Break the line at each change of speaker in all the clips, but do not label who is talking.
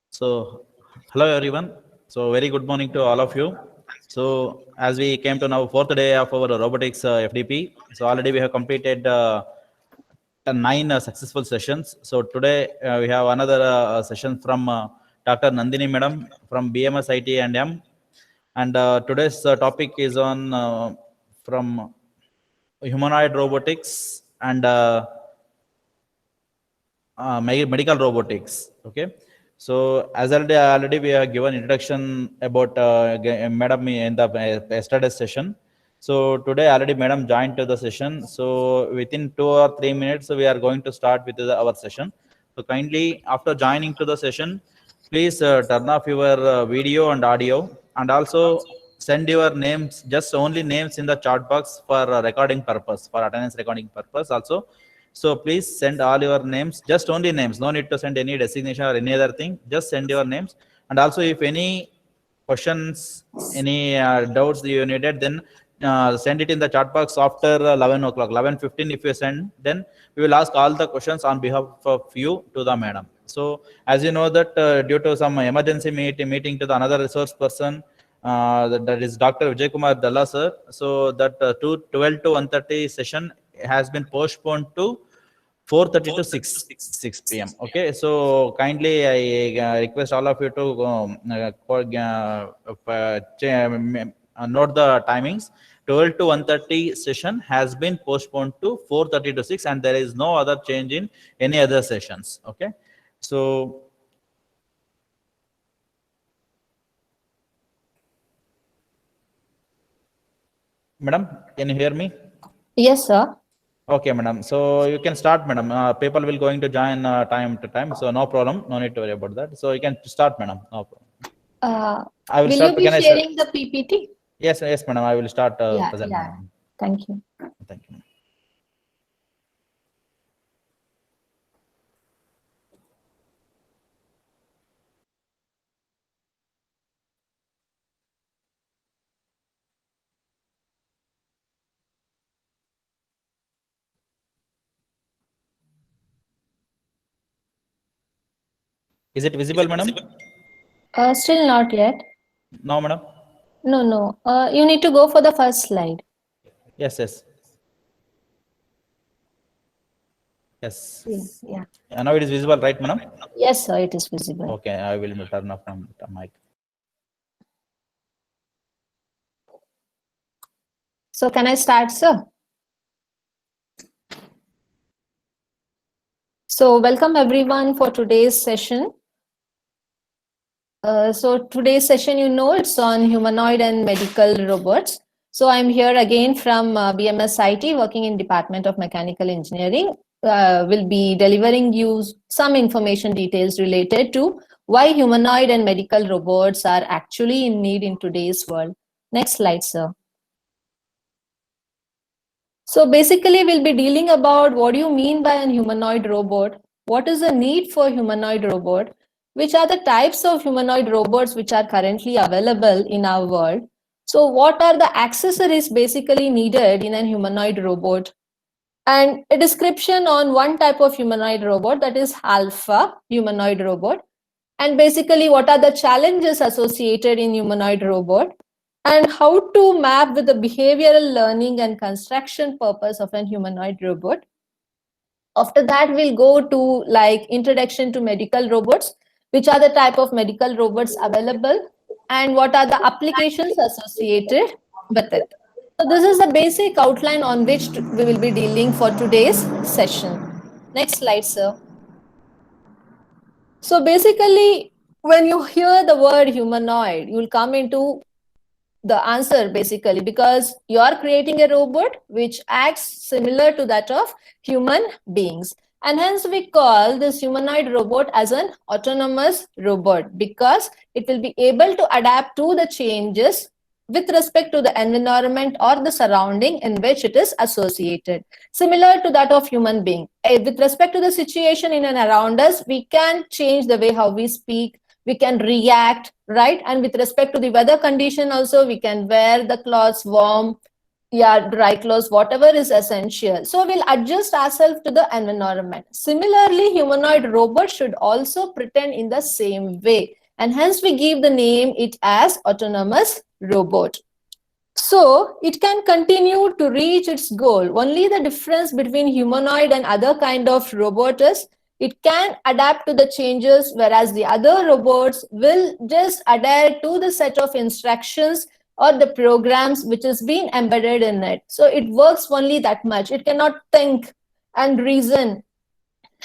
So, hello everyone. So, very good morning to all of you. So, as we came to now fourth day of our robotics FDP, so already we have completed 9 successful sessions. So today we have another session from Dr. Nandini Madam from BMS IT and M, and today's topic is on from humanoid robotics and medical robotics. Okay, so as already we have given introduction about Madam in the yesterday session. So today already Madam joined to the session. So within 2 or 3 minutes we are going to start with our session. So kindly after joining to the session, please turn off your video and audio, and also send your names, just only names in the chat box for recording purpose, for attendance recording purpose also. So please send all your names, just only names. No need to send any designation or any other thing. Just send your names. And also, if any questions, any doubts you needed, then send it in the chat box after 11 o'clock, 11:15. If you send, then we will ask all the questions on behalf of you to the madam. So as you know that due to some emergency meeting to the another resource person, that is Dr. Vijay Kumar Dalla sir. So that 12 to 1:30 session has been postponed to 4:30 to 6 p.m. Okay, so kindly I request all of you to note the timings. 12 to 1:30 session has been postponed to 4:30 to 6, and there is no other change in any other sessions. Okay, so madam, can you hear me?
Yes, sir.
Okay, madam. So you can start, madam. People will going to join time to time, so no problem. No need to worry about that. So you can start, madam. No problem. I will
Will
start.
you be sharing the PPT?
Yes, yes, madam. I will start
Yeah.
presenting.
Thank you.
Thank you. Is it visible, madam?
Still not yet.
No, madam.
No. You need to go for the first slide.
Yes, yes. Yes.
Yeah.
Now it is visible, right, madam?
Yes, sir. It is visible.
Okay, I will turn off from the mic.
So can I start, sir? So welcome everyone for today's session. So today's session, it's on humanoid and medical robots. So I'm here again from BMS IT, working in Department of Mechanical Engineering. Will be delivering you some information details related to why humanoid and medical robots are actually in need in today's world. Next slide, sir. So basically, we'll be dealing about what do you mean by a humanoid robot? What is the need for humanoid robot? Which are the types of humanoid robots which are currently available in our world? So what are the accessories basically needed in a humanoid robot? And a description on one type of humanoid robot, that is alpha humanoid robot. And basically, what are the challenges associated in humanoid robot? and how to map with the behavioral learning and construction purpose of an humanoid robot. After that, we'll go to like introduction to medical robots, which are the type of medical robots available and what are the applications associated with it. So this is the basic outline on which we will be dealing for today's session. Next slide, sir. So basically, when you hear the word humanoid, you'll come into the answer basically because you are creating a robot which acts similar to that of human beings, and hence we call this humanoid robot as an autonomous robot because it will be able to adapt to the changes with respect to the environment or the surrounding in which it is associated, similar to that of human being. With respect to the situation in and around us, we can change the way how we speak, we can react, right? And with respect to the weather condition also, we can wear the clothes warm, yeah, dry clothes, whatever is essential. So we'll adjust ourselves to the environment. Similarly, humanoid robot should also pretend in the same way, and hence we give the name it as autonomous robot. So it can continue to reach its goal. Only the difference between humanoid and other kind of robot is it can adapt to the changes, whereas the other robots will just adhere to the set of instructions or the programs which is being embedded in it. So it works only that much. It cannot think and reason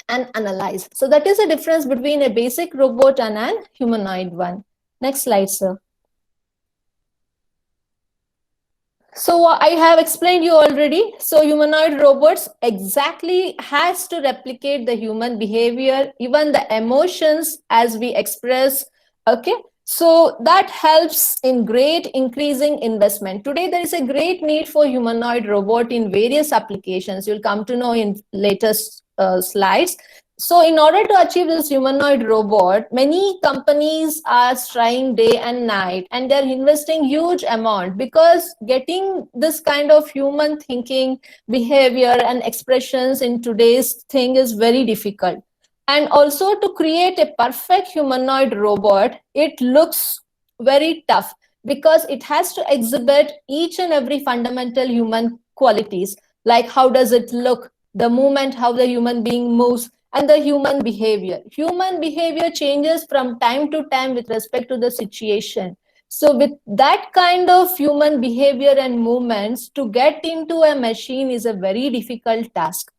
and analyze. So that is the difference between a basic robot and an humanoid one. Next slide, sir. So I have explained you already. So humanoid robots exactly has to replicate the human behavior, even the emotions as we express. Okay. So that helps in great increasing investment. Today, there is a great need for humanoid robot in various applications. You'll come to know in latest slides. So in order to achieve this humanoid robot, many companies are trying day and night, and they're investing huge amount because getting this kind of human thinking, behavior, and expressions in today's thing is very difficult. And also to create a perfect humanoid robot, it looks very tough because it has to exhibit each and every fundamental human qualities, like how does it look, the movement, how the human being moves, and the human behavior. Human behavior changes from time to time with respect to the situation. So with that kind of human behavior and movements, to get into a machine is a very difficult task.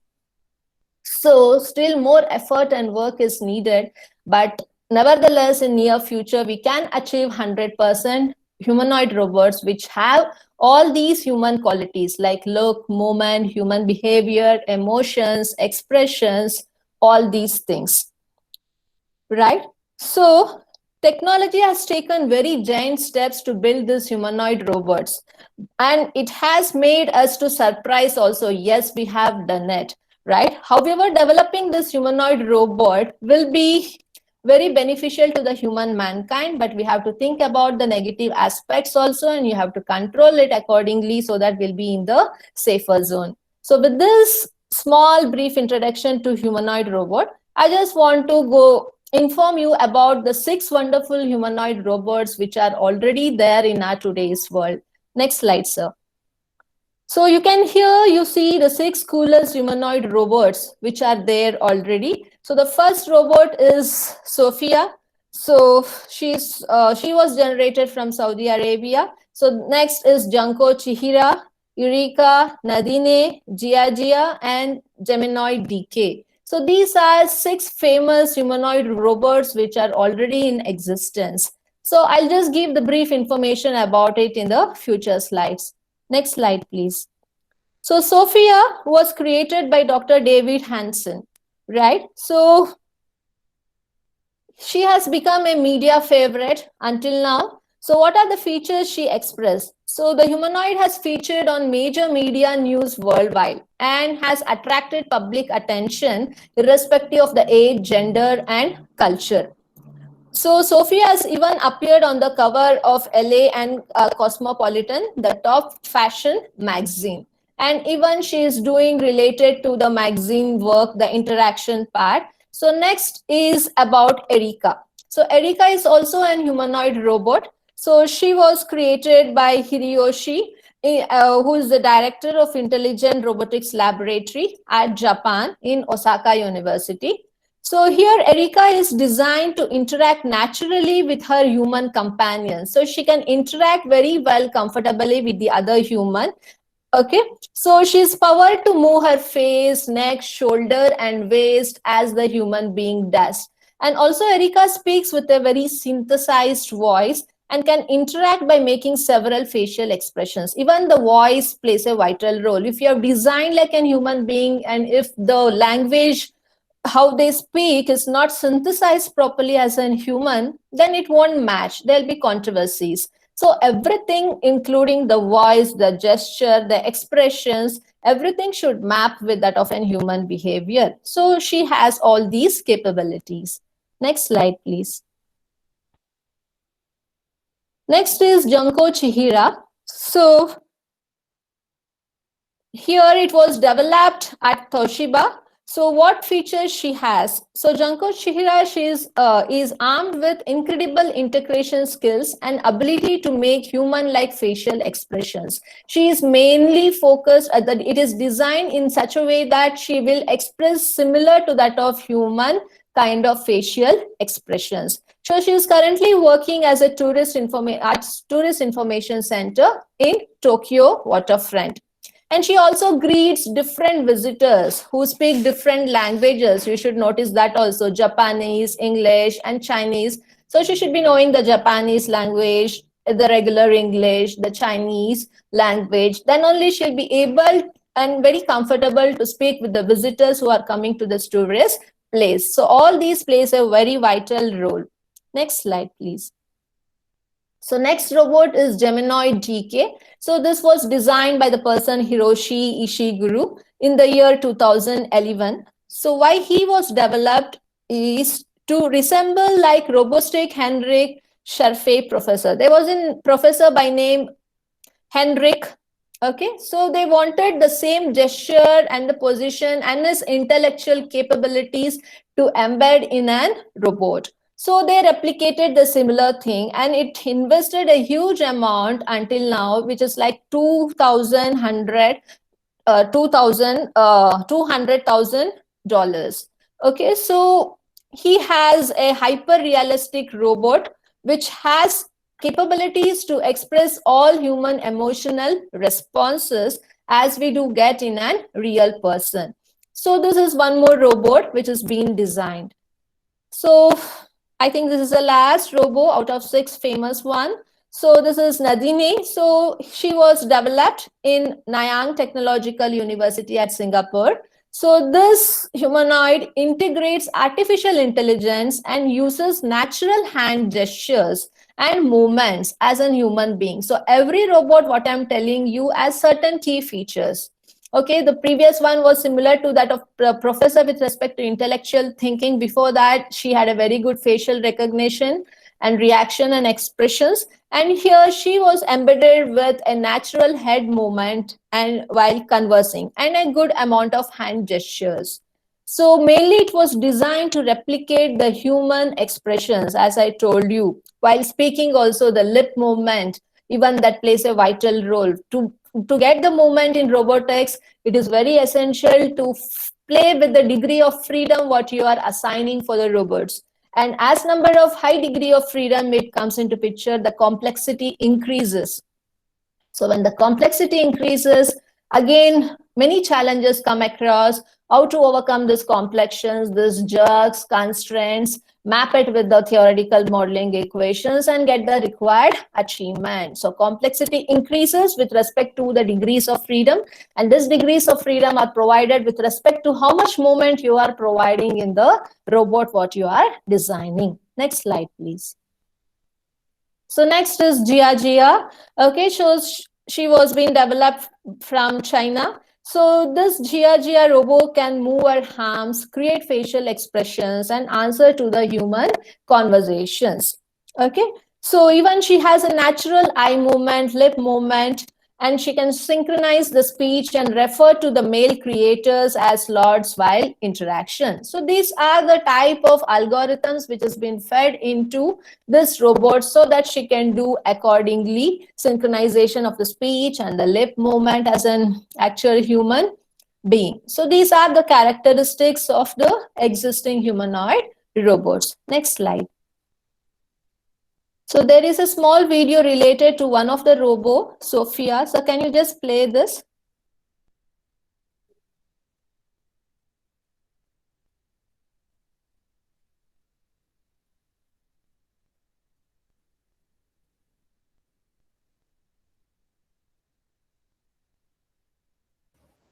So still more effort and work is needed, but nevertheless in near future we can achieve 100% humanoid robots which have all these human qualities like look, movement, human behavior, emotions, expressions, all these things, right? So technology has taken very giant steps to build these humanoid robots, and it has made us to surprise also. Yes, we have done it, right? However, developing this humanoid robot will be very beneficial to the human mankind, but we have to think about the negative aspects also, and you have to control it accordingly so that we'll be in the safer zone. So with this small brief introduction to humanoid robot, I just want to go inform you about the 6 wonderful humanoid robots which are already there in our today's world. Next slide, sir. So you can here you see the 6 coolest humanoid robots which are there already. So the first robot is Sophia. So she was generated from Saudi Arabia. So next is Junko Chihira, Eureka, Nadine, Gia, and Geminoid DK. So these are 6 famous humanoid robots which are already in existence. So I'll just give the brief information about it in the future slides. Next slide, please. So Sophia was created by Dr. David Hanson, right? So she has become a media favorite until now. So what are the features she expressed? So the humanoid has featured on major media news worldwide and has attracted public attention irrespective of the age, gender, and culture. So Sophia has even appeared on the cover of LA and Cosmopolitan, the top fashion magazine. And even she is doing related to the magazine work, the interaction part. So next is about Erika. So Erika is also an humanoid robot. So she was created by Hiroshi, who is the director of Intelligent Robotics Laboratory at Japan in Osaka University. So here Erika is designed to interact naturally with her human companion. So she can interact very well comfortably with the other human. Okay, so she's powered to move her face, neck, shoulder, and waist as the human being does. And also, Erika speaks with a very synthesized voice and can interact by making several facial expressions. Even the voice plays a vital role. If you have designed like a human being, and if the language, how they speak, is not synthesized properly as a human, then it won't match. There'll be controversies. So everything, including the voice, the gesture, the expressions, everything should map with that of a human behavior. So she has all these capabilities. Next slide, please. Next is Junko Chihira. So here it was developed at Toshiba. So what features she has? So Junko Chihira, she is armed with incredible integration skills and ability to make human-like facial expressions. She is mainly focused at that it is designed in such a way that she will express similar to that of human kind of facial expressions. So she is currently working as a tourist information center in Tokyo waterfront. And she also greets different visitors who speak different languages. You should notice that also, Japanese, English, and Chinese. So she should be knowing the Japanese language, the regular English, the Chinese language. Then only she'll be able and very comfortable to speak with the visitors who are coming to this tourist place. So all these plays a very vital role. Next slide, please. So next robot is Geminoid GK. So this was designed by the person Hiroshi Ishiguro in the year 2011. So why he was developed is to resemble like Robostic Henrik Scherfay professor. There was a professor by name Henrik. Okay, so they wanted the same gesture and the position and his intellectual capabilities to embed in an robot. So they replicated the similar thing, and it invested a huge amount until now, which is like $200,000. Okay, so he has a hyper realistic robot which has capabilities to express all human emotional responses as we do get in a real person. So this is one more robot which is being designed. So I think this is the last robo out of 6 famous one. So this is Nadine. So she was developed in Nanyang Technological University at Singapore. So this humanoid integrates artificial intelligence and uses natural hand gestures and movements as a human being. So every robot, what I'm telling you, has certain key features. Okay, the previous one was similar to that of professor with respect to intellectual thinking. Before that, she had a very good facial recognition and reaction and expressions. And here she was embedded with a natural head movement and while conversing and a good amount of hand gestures. So mainly it was designed to replicate the human expressions, as I told you. While speaking also, the lip movement, even that plays a vital role. To get the movement in robotics, it is very essential to play with the degree of freedom what you are assigning for the robots. And as number of high degree of freedom it comes into picture, the complexity increases. So when the complexity increases, again, many challenges come across. How to overcome these complexions, these jerks, constraints, map it with the theoretical modeling equations and get the required achievement. So complexity increases with respect to the degrees of freedom, and these degrees of freedom are provided with respect to how much movement you are providing in the robot what you are designing. Next slide, please. So next is Jia. Okay, so she was being developed from China. So this Jia robot can move her arms, create facial expressions, and answer to the human conversations. Okay, so even she has a natural eye movement, lip movement, and she can synchronize the speech and refer to the male creators as lords while interaction. So these are the type of algorithms which has been fed into this robot so that she can do accordingly synchronization of the speech and the lip movement as an actual human being. So these are the characteristics of the existing humanoid robots. Next slide. So there is a small video related to one of the robo, Sophia. So can you just play this?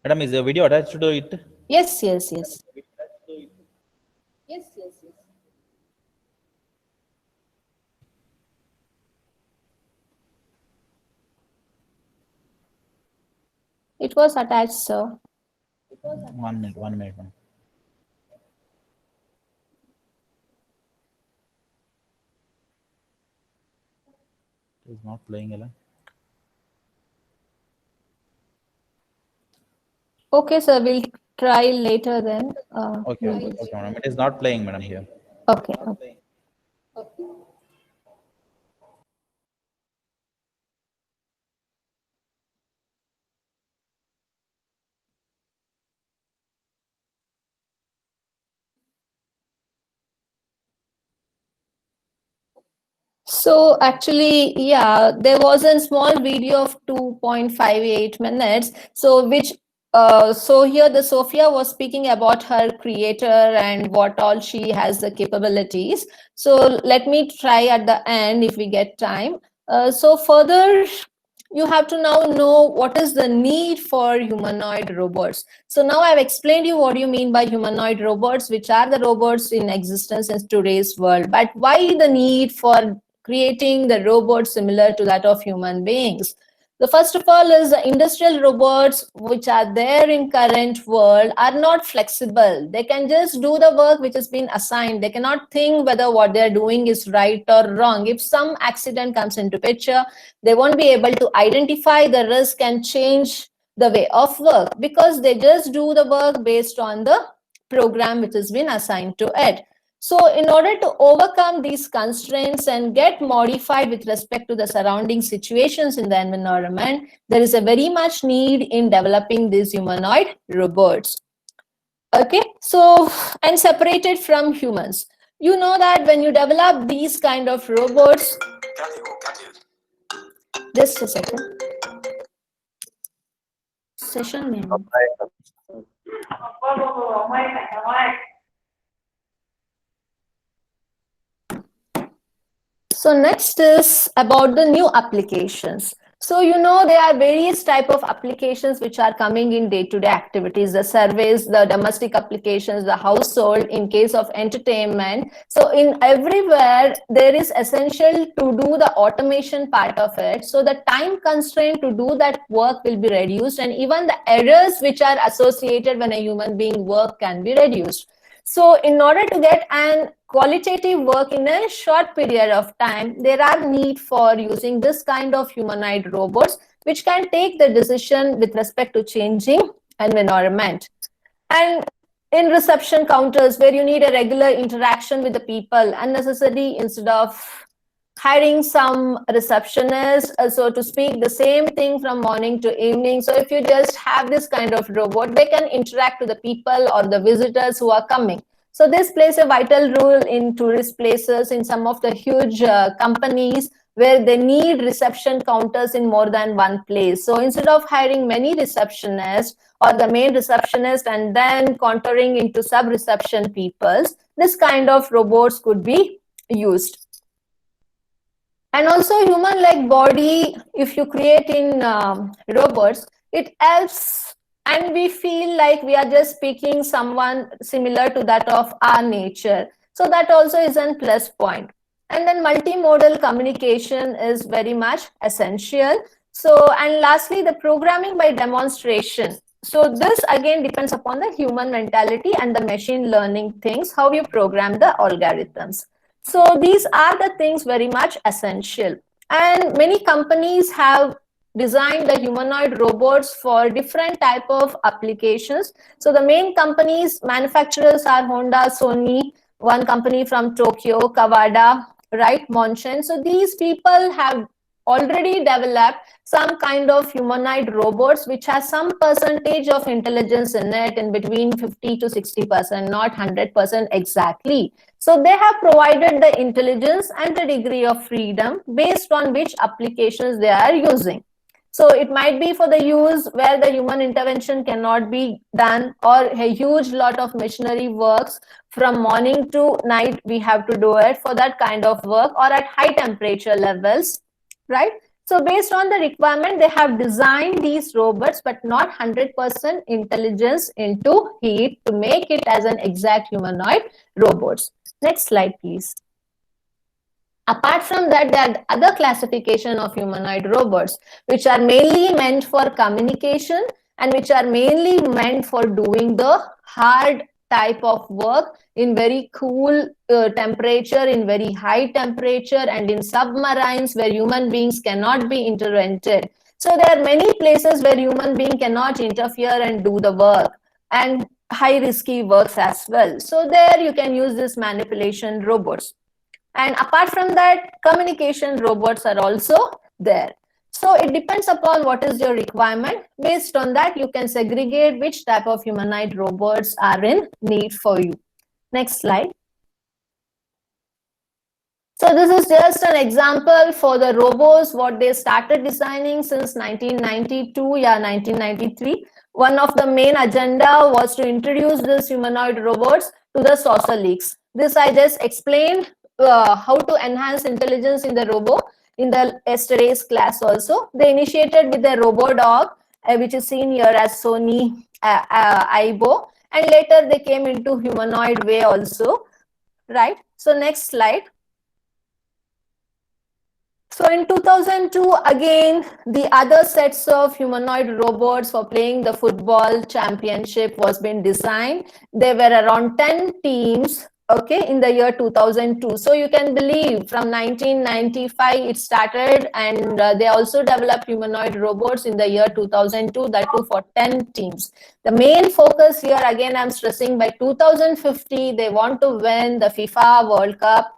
Madam, is the video attached to it?
Yes, yes, yes. It was attached, sir.
1 minute, 1 minute. Madam. It is not playing. Ella.
Okay, sir, we'll try later then.
Okay, okay, madam. It is not playing, madam, here.
Okay, okay. So actually, yeah, there was a small video of 2.58 minutes. So so here the Sophia was speaking about her creator and what all she has the capabilities. So let me try at the end if we get time. So further, you have to now know what is the need for humanoid robots. So now I've explained you what you mean by humanoid robots, which are the robots in existence in today's world. But why the need for creating the robots similar to that of human beings? The first of all is the industrial robots which are there in current world are not flexible. They can just do the work which has been assigned. They cannot think whether what they're doing is right or wrong. If some accident comes into picture, they won't be able to identify the risk and change the way of work because they just do the work based on the program which has been assigned to it. So in order to overcome these constraints and get modified with respect to the surrounding situations in the environment, there is a very much need in developing these humanoid robots. Okay, so and separated from humans. You know that when you develop these kind of robots, just a second. Session name. So next is about the new applications. So you know there are various type of applications which are coming in day-to-day activities, the surveys, the domestic applications, the household, in case of entertainment. So in everywhere there is essential to do the automation part of it. So the time constraint to do that work will be reduced, and even the errors which are associated when a human being work can be reduced. So in order to get an qualitative work in a short period of time, there are need for using this kind of humanoid robots, which can take the decision with respect to changing an environment. And in reception counters, where you need a regular interaction with the people, unnecessary, instead of hiring some receptionist, so to speak, the same thing from morning to evening. So if you just have this kind of robot, they can interact with the people or the visitors who are coming. So this plays a vital role in tourist places, in some of the huge companies where they need reception counters in more than one place. So instead of hiring many receptionists or the main receptionist and then contouring into sub-reception peoples, this kind of robots could be used. And also human-like body, if you create in robots, it helps, and we feel like we are just speaking someone similar to that of our nature. So that also is a plus point. And then multimodal communication is very much essential. So, and lastly, the programming by demonstration. So this again depends upon the human mentality and the machine learning things, how you program the algorithms. So these are the things very much essential. And many companies have designed the humanoid robots for different type of applications. So the main companies, manufacturers are Honda, Sony, one company from Tokyo, Kawada, right, Monchen. So these people have already developed some kind of humanoid robots which has some percentage of intelligence in it, in between 50 to 60%, not 100% exactly. So they have provided the intelligence and the degree of freedom based on which applications they are using. So it might be for the use where the human intervention cannot be done, or a huge lot of machinery works from morning to night we have to do it for that kind of work, or at high temperature levels, right? So based on the requirement, they have designed these robots, but not 100% intelligence into heat to make it as an exact humanoid robots. Next slide, please. Apart from that, there are other classification of humanoid robots, which are mainly meant for communication and which are mainly meant for doing the hard type of work in very cool temperature, in very high temperature, and in submarines where human beings cannot be intervened. So there are many places where human being cannot interfere and do the work, and high risky works as well. So there you can use this manipulation robots. And apart from that, communication robots are also there. So it depends upon what is your requirement. Based on that, you can segregate which type of humanoid robots are in need for you. Next slide. So this is just an example for the robots, what they started designing since 1992, 1993. One of the main agenda was to introduce this humanoid robots to the saucer leaks. This I just explained how to enhance intelligence in the robo in the yesterday's class also. They initiated with the RoboDog, which is seen here as Sony Aibo, and later they came into humanoid way also, right? So next slide. So in 2002, again, the other sets of humanoid robots for playing the football championship was being designed. There were around 10 teams, okay, in the year 2002. So you can believe from 1995 it started, and they also developed humanoid robots in the year 2002, that too for 10 teams. The main focus here, again, I'm stressing, by 2050, they want to win the FIFA World Cup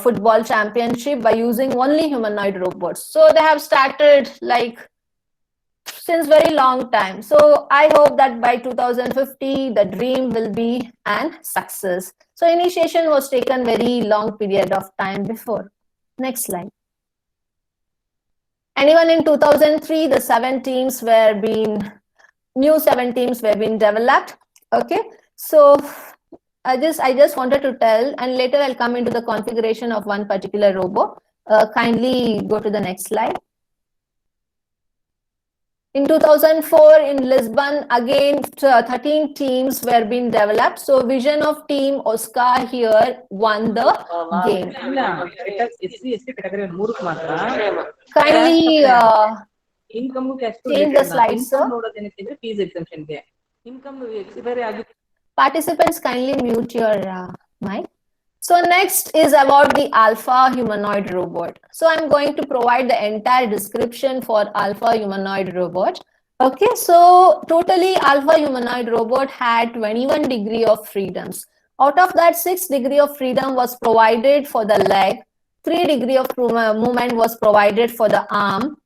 football championship by using only humanoid robots. So they have started like since very long time. So I hope that by 2050 the dream will be an success. So initiation was taken very long period of time before. Next slide. And even in 2003, the 7 teams were being developed. Okay, so I just wanted to tell, and later I'll come into the configuration of one particular robo. Kindly go to the next slide. In 2004 in Lisbon, again 13 teams were being developed. So Vision of Team Oscar here won the game. Kindly change the slide, sir. Participants, kindly mute your mic. So next is about the alpha humanoid robot. So I'm going to provide the entire description for alpha humanoid robot. Okay, so totally alpha humanoid robot had 21 degree of freedoms. Out of that, 6 degree of freedom was provided for the leg, 3 degree of movement was provided for the arm,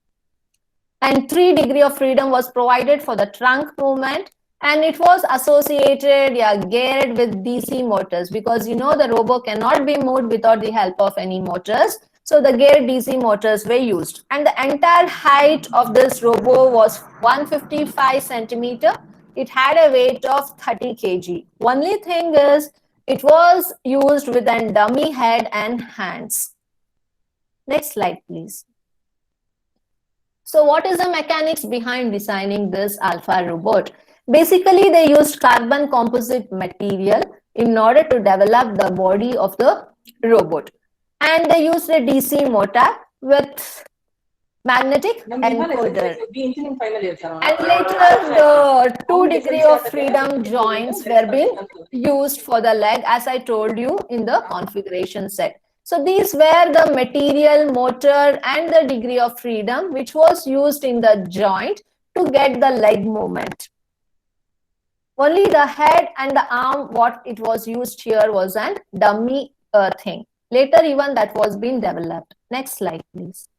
and 3 degree of freedom was provided for the trunk movement. And it was associated, geared with DC motors, because you know the robo cannot be moved without the help of any motors. So the geared DC motors were used. And the entire height of this robo was 155 centimeter. It had a weight of 30 kg. Only thing is, it was used with a dummy head and hands. Next slide, please. So what is the mechanics behind designing this alpha robot? Basically, they used carbon composite material in order to develop the body of the robot. And they used a DC motor with magnetic encoder. And later, the 2 degree of freedom joints were being used for the leg, as I told you in the configuration set. So these were the material, motor, and the degree of freedom which was used in the joint to get the leg movement. Only the head and the arm, what it was used here was an dummy thing. Later even that was being developed. Next slide, please.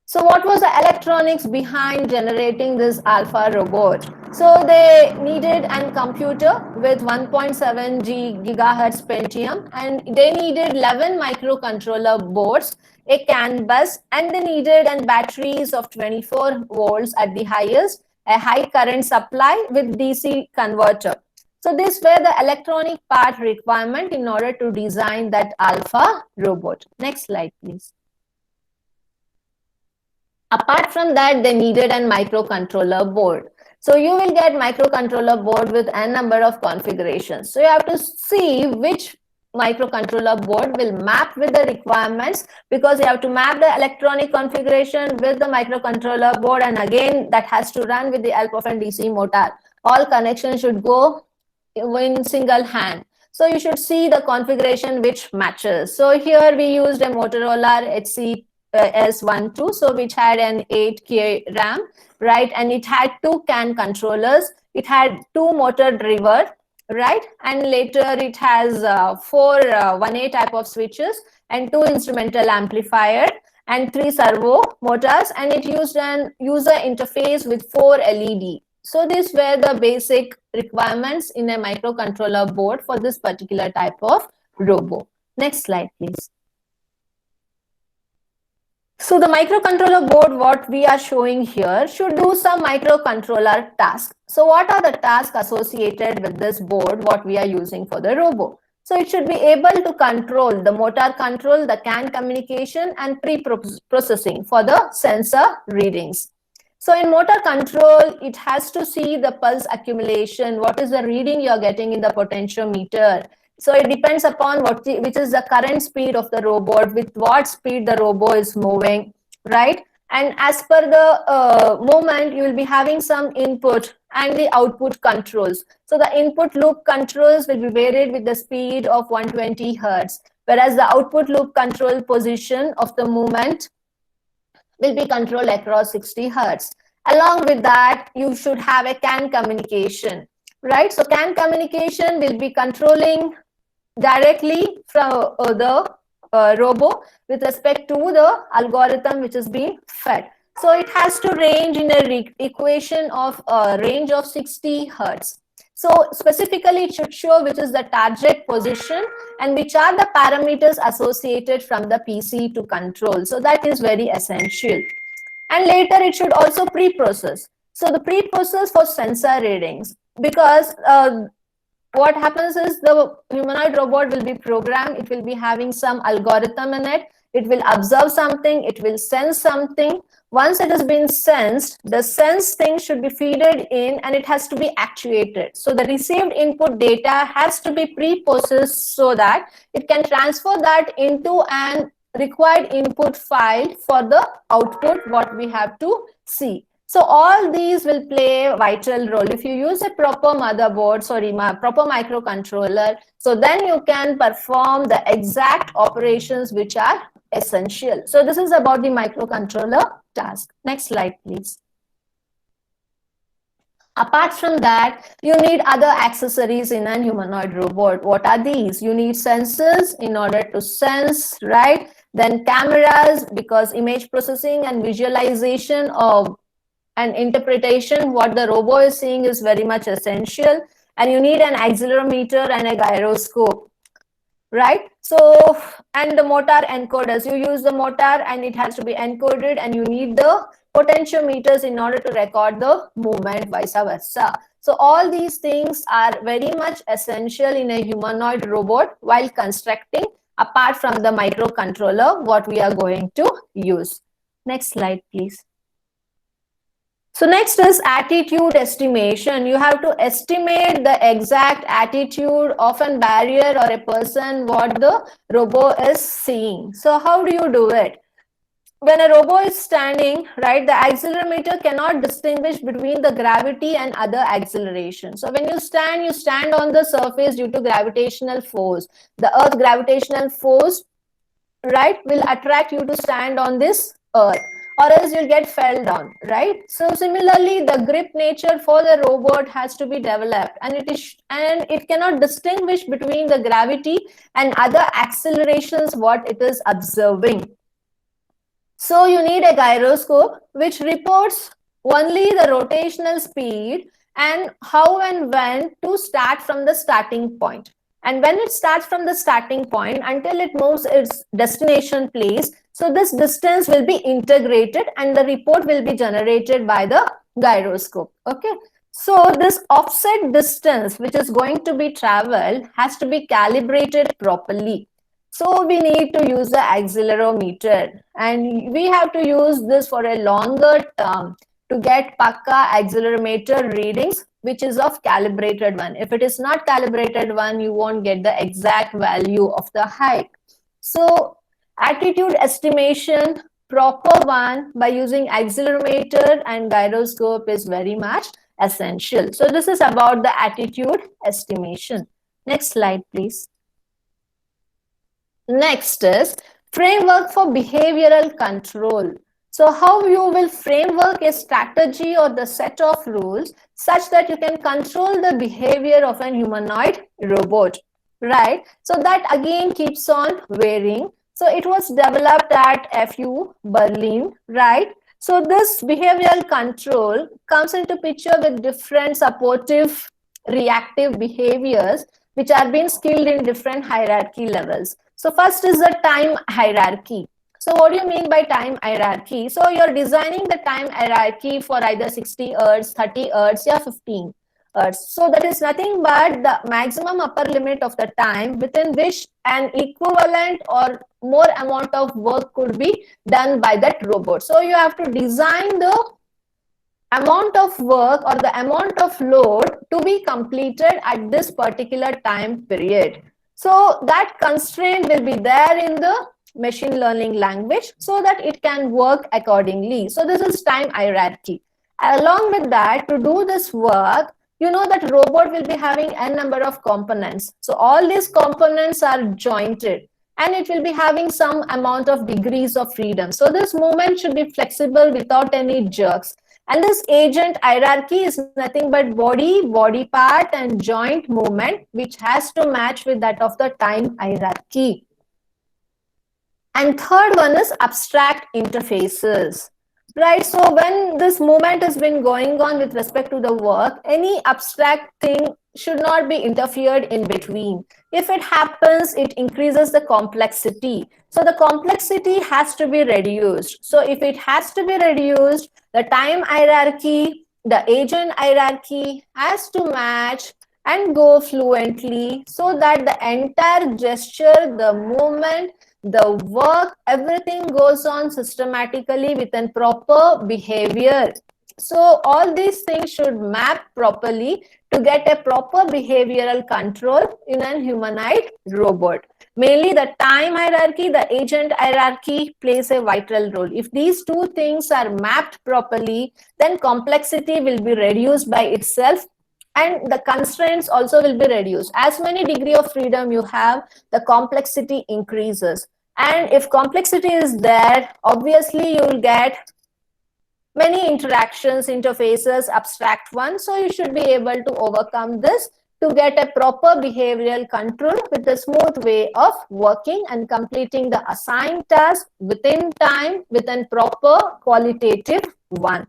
So what was the electronics behind generating this alpha robot? So they needed a computer with 1.7 gigahertz Pentium, and they needed 11 microcontroller boards, a CAN bus, and they needed batteries of 24 volts at the highest, a high current supply with DC converter. So these were the electronic part requirement in order to design that alpha robot. Next slide, please. Apart from that, they needed a microcontroller board. So you will get microcontroller board with a number of configurations. So you have to see which microcontroller board will map with the requirements, because you have to map the electronic configuration with the microcontroller board, and again that has to run with the help of a DC motor. All connections should go in single hand. So you should see the configuration which matches. So here we used a Motorola HC S12, so which had an 8K RAM, right? And it had 2 CAN controllers. It had 2 motor driver, right? And later it has 4 1A type of switches and 2 instrumental amplifier and 3 servo motors, and it used an user interface with 4 LED. So these were the basic requirements in a microcontroller board for this particular type of robo. Next slide, please. So the microcontroller board, what we are showing here, should do some microcontroller tasks. So what are the tasks associated with this board, what we are using for the robo? So it should be able to control the motor control, the CAN communication, and pre-processing for the sensor readings. So in motor control, it has to see the pulse accumulation, what is the reading you are getting in the potentiometer. So it depends upon which is the current speed of the robot, with what speed the robot is moving, right? And as per the movement, you will be having some input and the output controls. So the input loop controls will be varied with the speed of 120 hertz, whereas the output loop control position of the movement will be controlled across 60 hertz. Along with that, you should have a CAN communication, right? So CAN communication will be controlling directly from the robo with respect to the algorithm which is being fed. So it has to range in a equation of a range of 60 hertz. So specifically it should show which is the target position and which are the parameters associated from the PC to control. So that is very essential. And later it should also pre-process. So the pre-process for sensor readings, because what happens is the humanoid robot will be programmed, it will be having some algorithm in it, it will observe something, it will sense something. Once it has been sensed, the sensed thing should be fed in and it has to be actuated. So the received input data has to be pre-processed so that it can transfer that into an required input file for the output what we have to see. So all these will play a vital role. If you use a proper motherboard, proper microcontroller, so then you can perform the exact operations which are essential. So this is about the microcontroller task. Next slide, please. Apart from that, you need other accessories in a humanoid robot. What are these? You need sensors in order to sense, right? Then cameras, because image processing and visualization of and interpretation what the robot is seeing is very much essential. And you need an accelerometer and a gyroscope, right? So, and the motor encoders, you use the motor and it has to be encoded, and you need the potentiometers in order to record the movement, vice versa. So all these things are very much essential in a humanoid robot while constructing, apart from the microcontroller what we are going to use. Next slide, please. So next is attitude estimation. You have to estimate the exact attitude of a barrier or a person what the robot is seeing. So how do you do it? when a robot is standing, right, the accelerometer cannot distinguish between the gravity and other acceleration. So when you stand on the surface due to gravitational force. The Earth gravitational force, right, will attract you to stand on this Earth, or else you'll get fell down, right? So similarly, the grip nature for the robot has to be developed, and it cannot distinguish between the gravity and other accelerations what it is observing. So you need a gyroscope which reports only the rotational speed and how and when to start from the starting point. And when it starts from the starting point until it moves its destination place, so this distance will be integrated and the report will be generated by the gyroscope. Okay. So this offset distance which is going to be traveled has to be calibrated properly. So we need to use the accelerometer, and we have to use this for a longer term to get Pakka accelerometer readings, which is of calibrated one. If it is not calibrated one, you won't get the exact value of the height. So attitude estimation, proper one by using accelerometer and gyroscope is very much essential. So this is about the attitude estimation. Next slide, please. Next is framework for behavioral control. So how you will framework a strategy or the set of rules such that you can control the behavior of an humanoid robot, right? So that again keeps on varying. So it was developed at FU Berlin, right? So this behavioral control comes into picture with different supportive reactive behaviors which are being skilled in different hierarchy levels. So first is the time hierarchy. So what do you mean by time hierarchy? So you're designing the time hierarchy for either 60 Hz, 30 Hz, or 15 Hz. So that is nothing but the maximum upper limit of the time within which an equivalent or more amount of work could be done by that robot. So you have to design the amount of work or the amount of load to be completed at this particular time period. So that constraint will be there in the machine learning language so that it can work accordingly. So this is time hierarchy. Along with that, to do this work, you know that robot will be having n number of components. So all these components are jointed and it will be having some amount of degrees of freedom. So this movement should be flexible without any jerks. And this agent hierarchy is nothing but body part and joint movement, which has to match with that of the time hierarchy. And third one is abstract interfaces, right? So when this movement has been going on with respect to the work, any abstract thing should not be interfered in between. If it happens, it increases the complexity. So the complexity has to be reduced. So if it has to be reduced, the time hierarchy, the agent hierarchy has to match and go fluently so that the entire gesture, the movement, the work, everything goes on systematically within proper behavior. So all these things should map properly to get a proper behavioral control in a humanoid robot. Mainly the time hierarchy, the agent hierarchy plays a vital role. If these two things are mapped properly, then complexity will be reduced by itself and the constraints also will be reduced. As many degree of freedom you have, the complexity increases. And if complexity is there, obviously you will get many interactions, interfaces, abstract ones. So you should be able to overcome this to get a proper behavioral control with a smooth way of working and completing the assigned task within time, within proper qualitative one.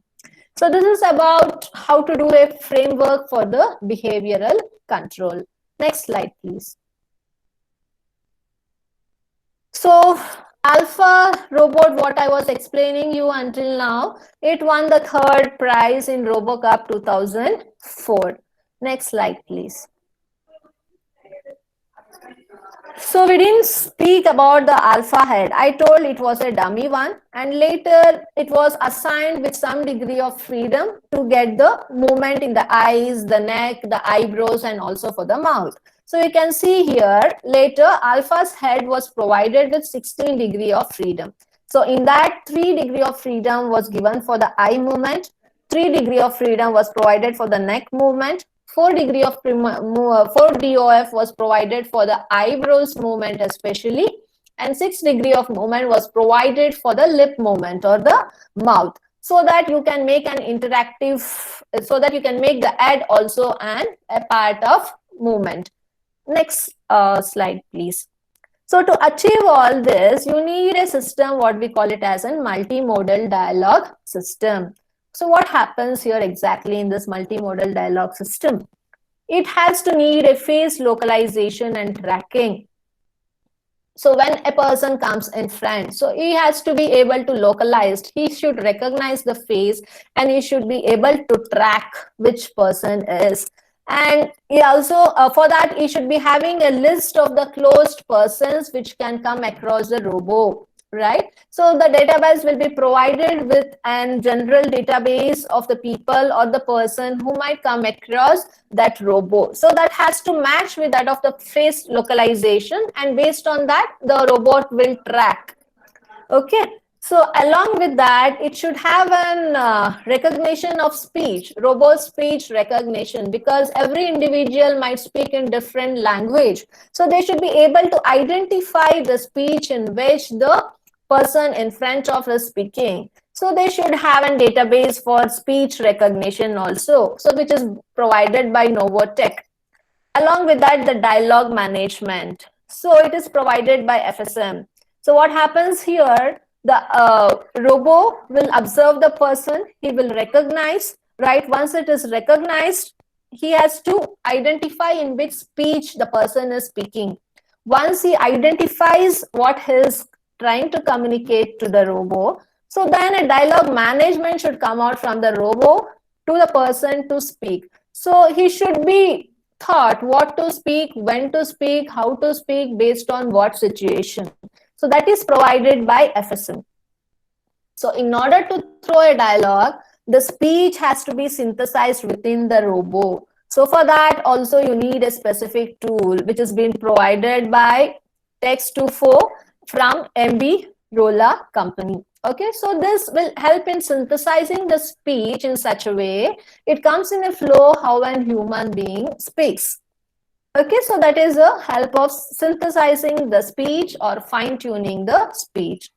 So this is about how to do a framework for the behavioral control. Next slide, please. So Alpha robot, what I was explaining you until now, it won the third prize in RoboCup 2004. Next slide, please. So we didn't speak about the alpha head. I told it was a dummy one, and later it was assigned with some degree of freedom to get the movement in the eyes, the neck, the eyebrows, and also for the mouth. So you can see here later alpha's head was provided with 16 degree of freedom. So in that, 3 degree of freedom was given for the eye movement, 3 degree of freedom was provided for the neck movement, 4 degree of 4 DOF was provided for the eyebrows movement especially, and 6 degree of movement was provided for the lip movement or the mouth, so that you can make an interactive, so that you can make the head also a part of movement. Next slide, please. So to achieve all this, you need a system, what we call it as a multimodal dialogue system. So what happens here exactly in this multimodal dialogue system? It has to need a face localization and tracking. So when a person comes in front, so he has to be able to localize, he should recognize the face, and he should be able to track which person is. And he also, for that, he should be having a list of the closed persons which can come across the robo, right? So the database will be provided with a general database of the people or the person who might come across that robo. So that has to match with that of the face localization, and based on that, the robot will track. Okay. So along with that, it should have an recognition of speech, robot speech recognition, because every individual might speak in different language. So they should be able to identify the speech in which the person in front of is speaking. So they should have a database for speech recognition also, so which is provided by Novotech. Along with that, the dialogue management. So it is provided by FSM. So what happens here? The robo will observe the person, he will recognize, right? Once it is recognized, he has to identify in which speech the person is speaking. Once he identifies what he is trying to communicate to the robo, so then a dialogue management should come out from the robo to the person to speak. So he should be taught what to speak, when to speak, how to speak, based on what situation. So that is provided by FSM. So in order to throw a dialogue, the speech has to be synthesized within the robo. So for that also you need a specific tool which is being provided by Text24 from MB Rolla company. Okay, so this will help in synthesizing the speech in such a way it comes in a flow how a human being speaks. Okay, so that is a help of synthesizing the speech or fine-tuning the speech.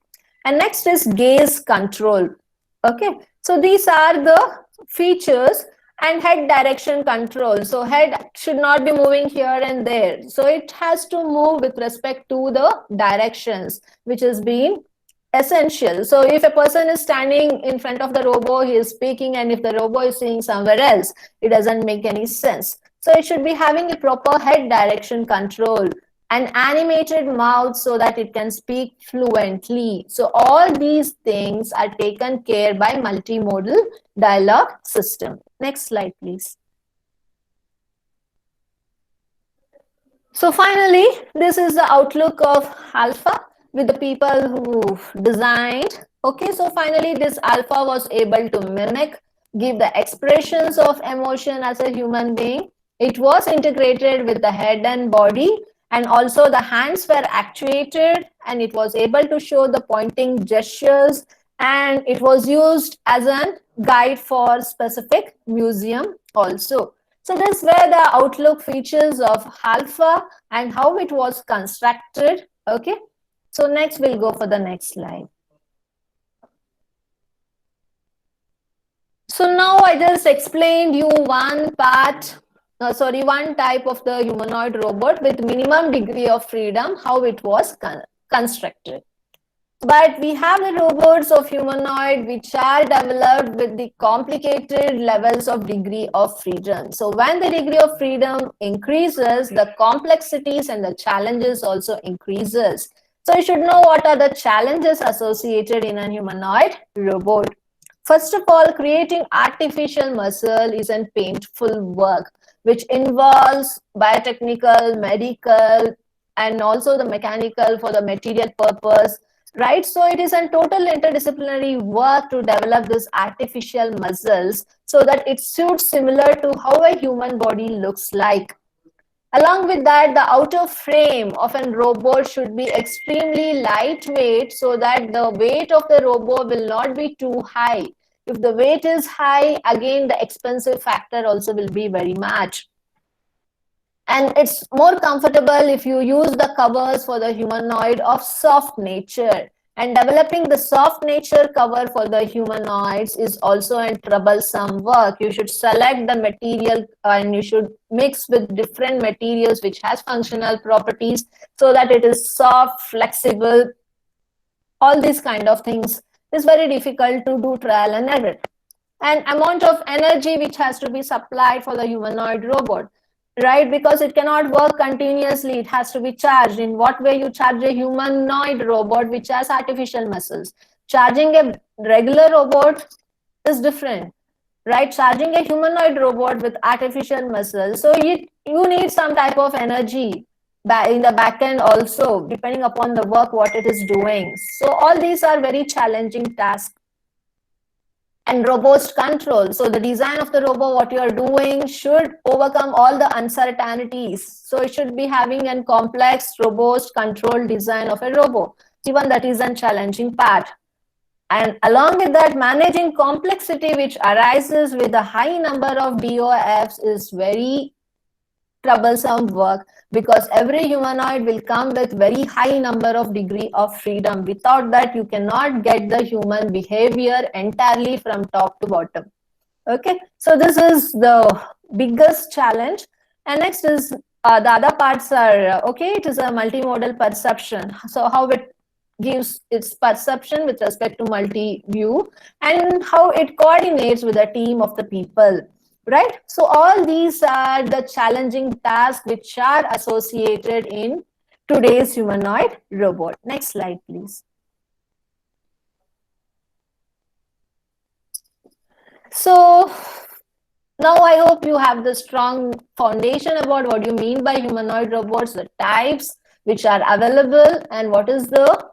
And next is gaze control. Okay, so these are the features, and head direction control. So head should not be moving here and there. So it has to move with respect to the directions, which is being essential. So if a person is standing in front of the robo, he is speaking, and if the robo is seeing somewhere else, it doesn't make any sense. So it should be having a proper head direction control, an animated mouth so that it can speak fluently. So all these things are taken care by multimodal dialogue system. Next slide, please. So finally, this is the outlook of Alpha with the people who designed. Okay, so finally this Alpha was able to mimic, give the expressions of emotion as a human being. It was integrated with the head and body, and also the hands were actuated, and it was able to show the pointing gestures, and it was used as a guide for specific museum also. So this were the outlook features of Alpha and how it was constructed. Okay, so next we'll go for the next slide. So now I just explained you one part, one type of the humanoid robot with minimum degree of freedom, how it was constructed. But we have the robots of humanoid which are developed with the complicated levels of degree of freedom. So when the degree of freedom increases, the complexities and the challenges also increases. So you should know what are the challenges associated in a humanoid robot. First of all, creating artificial muscle is a painful work which involves biotechnical, medical, and also the mechanical for the material purpose, right? So it is a total interdisciplinary work to develop this artificial muscles so that it suits similar to how a human body looks like. Along with that, the outer frame of a robot should be extremely lightweight so that the weight of the robot will not be too high. If the weight is high, again, the expensive factor also will be very much. And it's more comfortable if you use the covers for the humanoid of soft nature. And developing the soft nature cover for the humanoids is also a troublesome work. You should select the material and you should mix with different materials which has functional properties so that it is soft, flexible. All these kind of things is very difficult to do trial and error. And amount of energy which has to be supplied for the humanoid robot, right? Because it cannot work continuously, it has to be charged. In what way you charge a humanoid robot which has artificial muscles? Charging a regular robot is different, right? Charging a humanoid robot with artificial muscles, so you need some type of energy in the back end also, depending upon the work what it is doing. So all these are very challenging tasks. And robust control. So the design of the robot, what you are doing, should overcome all the uncertainties. So it should be having a complex, robust, controlled design of a robot. Even that is a challenging part. And along with that, managing complexity which arises with the high number of DOFs is very troublesome work, because every humanoid will come with very high number of degree of freedom. Without that, you cannot get the human behavior entirely from top to bottom. Okay, so this is the biggest challenge. And next is the other parts are okay, it is a multimodal perception. So how it gives its perception with respect to multi-view and how it coordinates with a team of the people. Right? So all these are the challenging tasks which are associated in today's humanoid robot. Next slide, please. So now I hope you have the strong foundation about what you mean by humanoid robots, the types which are available, and what is the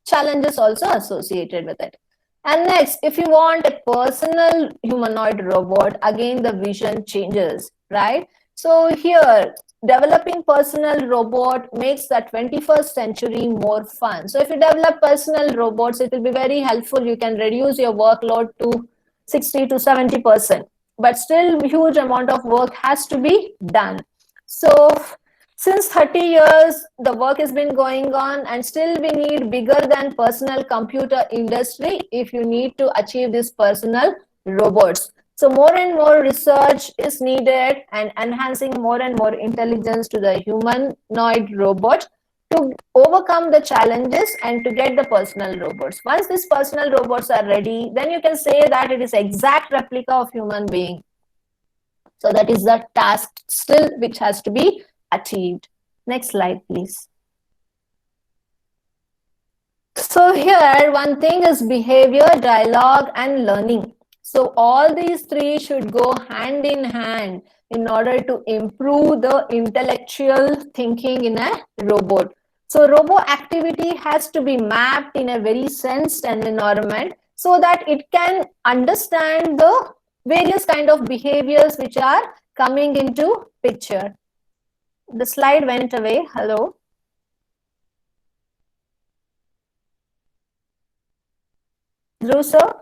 challenges also associated with it. And next, if you want a personal humanoid robot, again, the vision changes, right? So here, developing personal robot makes the 21st century more fun. So if you develop personal robots, it will be very helpful. You can reduce your workload to 60 to 70%, but still huge amount of work has to be done. So since 30 years, the work has been going on, and still we need bigger than personal computer industry if you need to achieve these personal robots. So more and more research is needed and enhancing more and more intelligence to the humanoid robot to overcome the challenges and to get the personal robots. Once these personal robots are ready, then you can say that it is exact replica of human being. So that is the task still which has to be achieved. Next slide, please. So here, one thing is behavior, dialogue, and learning. So all these three should go hand in hand in order to improve the intellectual thinking in a robot. So robot activity has to be mapped in a very sensed environment so that it can understand the various kind of behaviors which are coming into picture. The slide went away. Hello. Dhruv sir?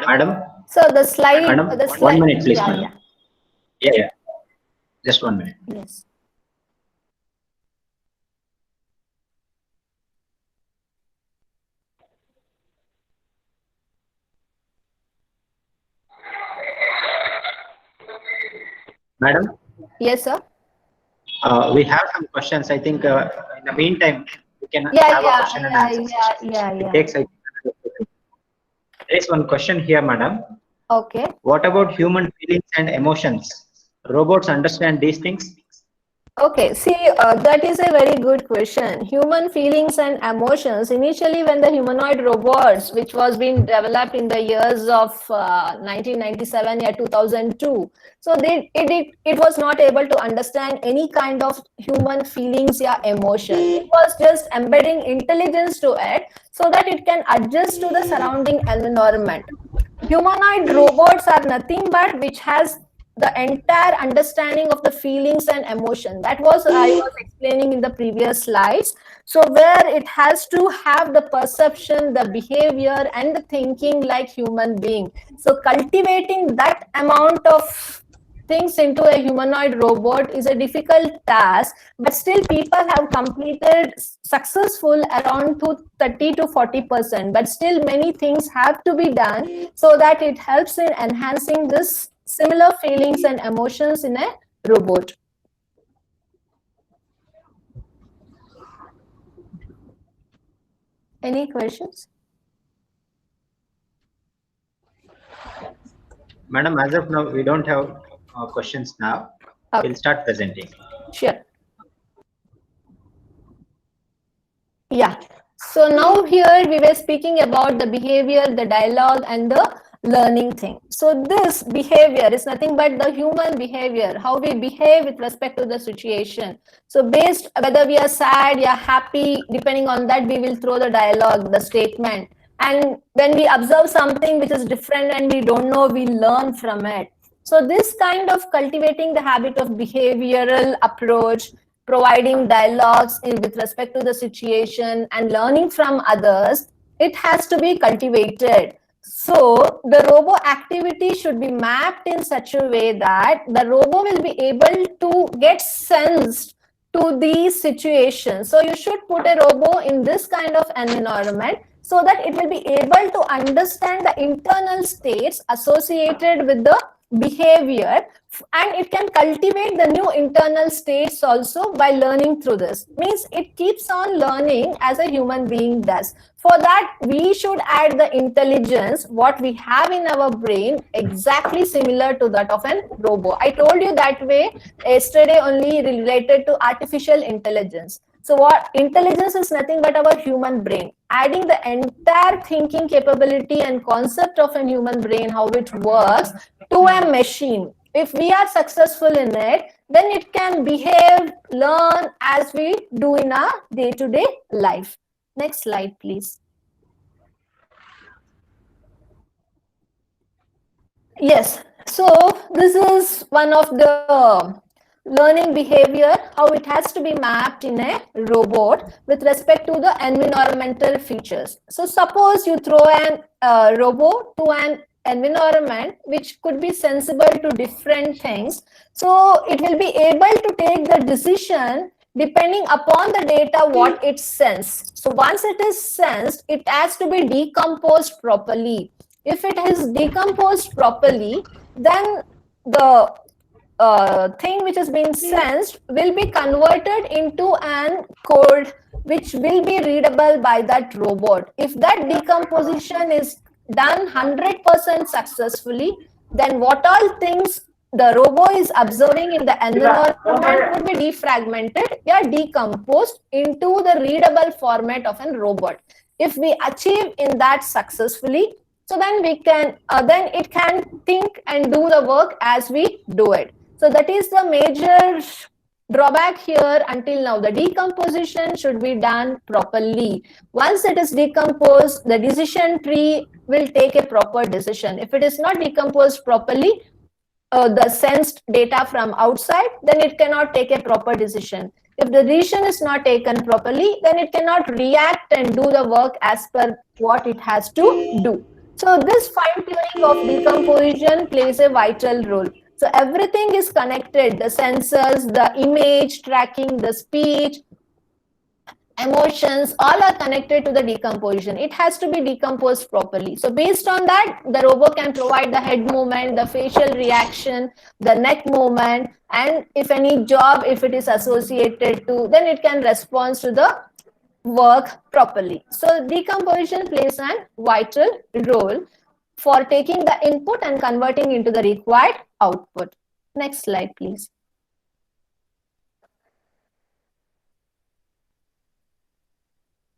Madam?
So the slide.
Madam,
the slide,
1 minute, please,
yeah,
madam. Yeah. Just 1 minute.
Yes.
Madam,
Yes, sir.
we have some questions. I think in the meantime, we can have a question and answer session. It takes, I think, there is one question here, madam.
Okay.
What about human feelings and emotions? Robots understand these things?
Okay, see, that is a very good question. Human feelings and emotions. Initially, when the humanoid robots, which was being developed in the years of 1997 or 2002, so it was not able to understand any kind of human feelings or emotion. It was just embedding intelligence to it, so that it can adjust to the surrounding environment. Humanoid robots are nothing but which has the entire understanding of the feelings and emotion. That was I was explaining in the previous slides. So where it has to have the perception, the behavior and the thinking like human being. So cultivating that amount of things into a humanoid robot is a difficult task, but still people have completed successful around to 30 to 40%, but still many things have to be done so that it helps in enhancing this similar feelings and emotions in a robot. Any questions?
Madam, as of now, we don't have questions now.
Okay.
We'll start presenting.
Sure. Yeah. So now here we were speaking about the behavior, the dialogue, and the learning thing. So this behavior is nothing but the human behavior, how we behave with respect to the situation. So based whether we are sad, we are happy, depending on that, we will throw the dialogue, the statement. And when we observe something which is different and we don't know, we learn from it. So this kind of cultivating the habit of behavioral approach, providing dialogues with respect to the situation and learning from others, it has to be cultivated. So the robo activity should be mapped in such a way that the robo will be able to get sensed to these situations. So you should put a robo in this kind of an environment so that it will be able to understand the internal states associated with the behavior, and it can cultivate the new internal states also by learning through this. Means it keeps on learning as a human being does. For that, we should add the intelligence, what we have in our brain, exactly similar to that of a robot. I told you that way yesterday only related to artificial intelligence. So what intelligence is nothing but our human brain. Adding the entire thinking capability and concept of a human brain, how it works, to a machine. If we are successful in it, then it can behave, learn as we do in our day-to-day life. Next slide, please. Yes, so this is one of the learning behavior, how it has to be mapped in a robot with respect to the environmental features. So suppose you throw an robot to an environment which could be sensible to different things. So it will be able to take the decision depending upon the data what it sensed. So once it is sensed, it has to be decomposed properly. If it is decomposed properly, then the thing which has been sensed will be converted into an code which will be readable by that robot. If that decomposition is done 100% successfully, then what all things the robot is observing in the environment would be defragmented, decomposed into the readable format of a robot. If we achieve in that successfully, so then we can, then it can think and do the work as we do it. So that is the major drawback here until now. The decomposition should be done properly. Once it is decomposed, the decision tree will take a proper decision. If it is not decomposed properly, the sensed data from outside, then it cannot take a proper decision. If the decision is not taken properly, then it cannot react and do the work as per what it has to do. So this fine-tuning of decomposition plays a vital role. So everything is connected, the sensors, the image tracking, the speech, emotions, all are connected to the decomposition. It has to be decomposed properly. So based on that, the robot can provide the head movement, the facial reaction, the neck movement, and if any job, if it is associated to, then it can respond to the work properly. So decomposition plays a vital role for taking the input and converting into the required output. Next slide, please.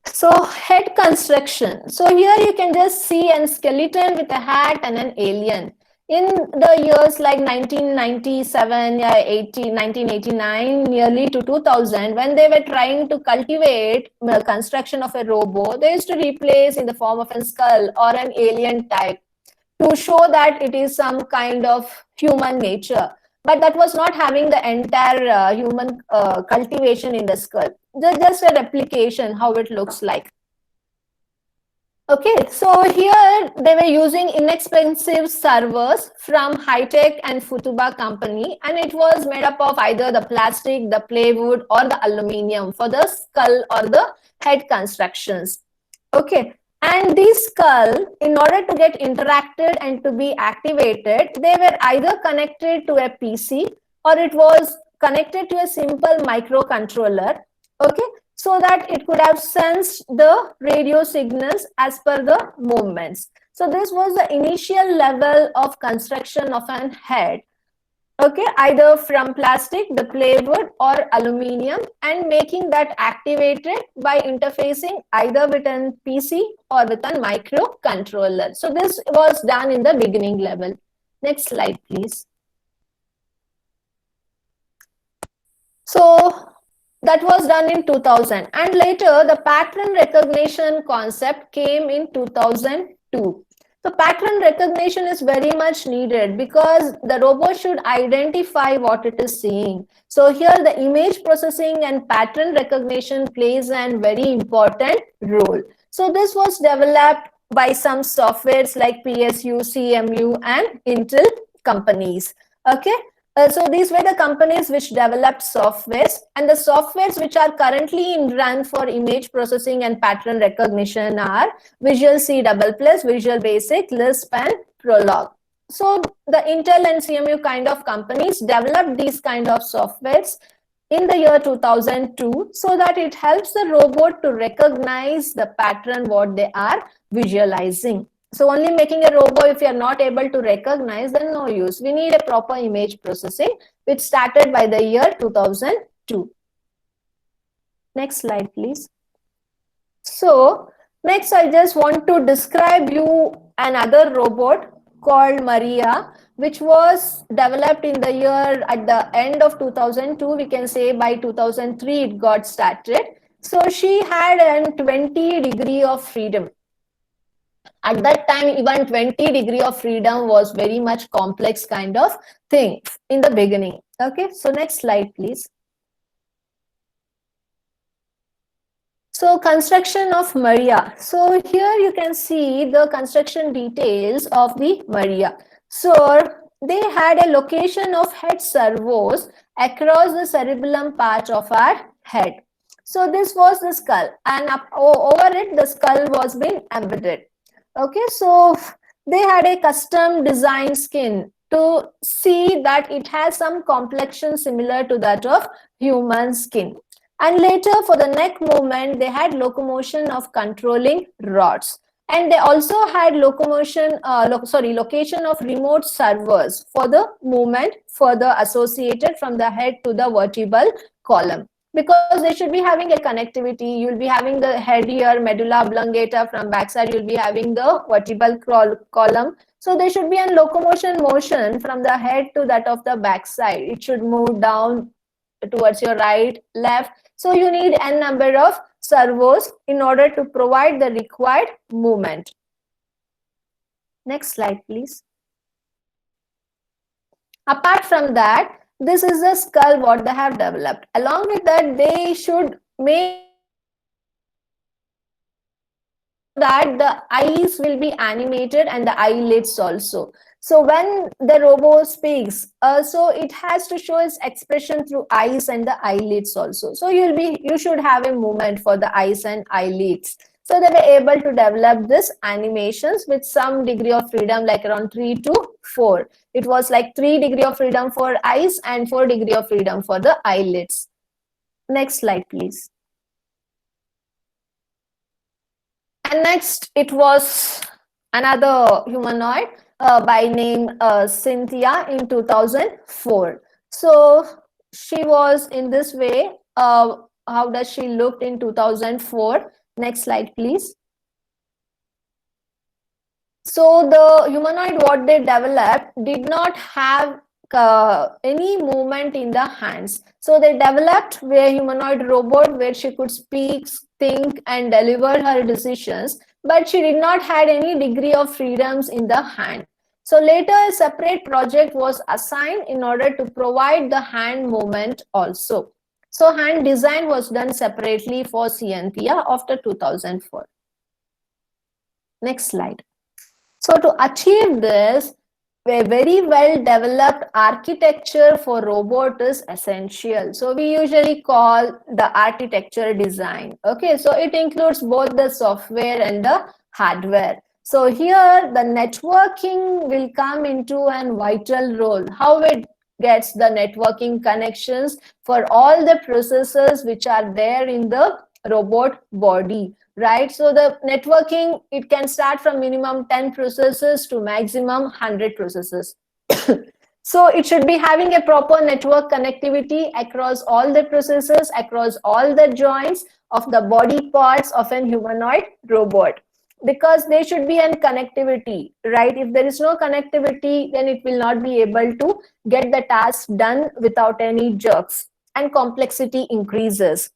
So head construction. So here you can just see a skeleton with a hat and an alien. In the years like 1997, 1989, nearly to 2000, when they were trying to cultivate the construction of a robot, they used to replace in the form of a skull or an alien type to show that it is some kind of human nature. But that was not having the entire human cultivation in the skull. Just a replication, how it looks like. Okay, so here they were using inexpensive servers from High-Tech and Futuba company, and it was made up of either the plastic, the plywood, or the aluminium for the skull or the head constructions. Okay, and this skull, in order to get interacted and to be activated, they were either connected to a PC or it was connected to a simple microcontroller. Okay, so that it could have sensed the radio signals as per the movements. So this was the initial level of construction of an head. Okay, either from plastic, the plywood, or aluminium, and making that activated by interfacing either with an PC or with a microcontroller. So this was done in the beginning level. Next slide, please. So that was done in 2000, and later the pattern recognition concept came in 2002. So pattern recognition is very much needed because the robot should identify what it is seeing. So here the image processing and pattern recognition plays a very important role. So this was developed by some softwares like PSU, CMU, and Intel companies. Okay. So these were the companies which developed softwares, and the softwares which are currently in run for image processing and pattern recognition are Visual C++, Visual Basic, Lisp, and Prolog. So the Intel and CMU kind of companies developed these kind of softwares in the year 2002 so that it helps the robot to recognize the pattern what they are visualizing. So only making a robot, if you are not able to recognize, then no use. We need a proper image processing, which started by the year 2002. Next slide, please. So next, I just want to describe you another robot called Maria, which was developed in the year at the end of 2002. We can say by 2003 it got started. So she had a 20 degree of freedom. At that time, even 20 degree of freedom was very much complex kind of thing in the beginning. Okay, so next slide, please. So construction of Maria. So here you can see the construction details of the Maria. So they had a location of head servos across the cerebellum part of our head. So this was the skull, and over it the skull was being embedded. Okay, so they had a custom design skin to see that it has some complexion similar to that of human skin. And later for the neck movement, they had locomotion of controlling rods. And they also had location of remote servers for the movement further associated from the head to the vertebral column. Because they should be having a connectivity, you'll be having the head here, medulla oblongata, from backside you'll be having the vertebral column. So there should be a locomotion motion from the head to that of the backside. It should move down towards your right, left. So you need n number of servos in order to provide the required movement. Next slide, please. Apart from that, this is the skull what they have developed. Along with that, they should make that the eyes will be animated and the eyelids also. So when the robot speaks, so it has to show its expression through eyes and the eyelids also. So you should have a movement for the eyes and eyelids. So they were able to develop this animations with some degree of freedom, like around 3 to 4. It was like 3 degree of freedom for eyes and 4 degree of freedom for the eyelids. Next slide, please. And next, it was another humanoid by name Cynthia in 2004. So she was in this way. How does she look in 2004? Next slide, please. So the humanoid what they developed did not have any movement in the hands. So they developed a humanoid robot where she could speak, think, and deliver her decisions, but she did not had any degree of freedoms in the hand. So later a separate project was assigned in order to provide the hand movement also. So hand design was done separately for Scientia after 2004. Next slide. So to achieve this, a very well developed architecture for robot is essential. So we usually call the architecture design. Okay, so it includes both the software and the hardware. So here the networking will come into a vital role. How it gets the networking connections for all the processors which are there in the robot body, right? So the networking, it can start from minimum 10 processors to maximum 100 processors. So it should be having a proper network connectivity across all the processors, across all the joints of the body parts of an humanoid robot, because there should be an connectivity, right? If there is no connectivity, then it will not be able to get the task done without any jerks, and complexity increases.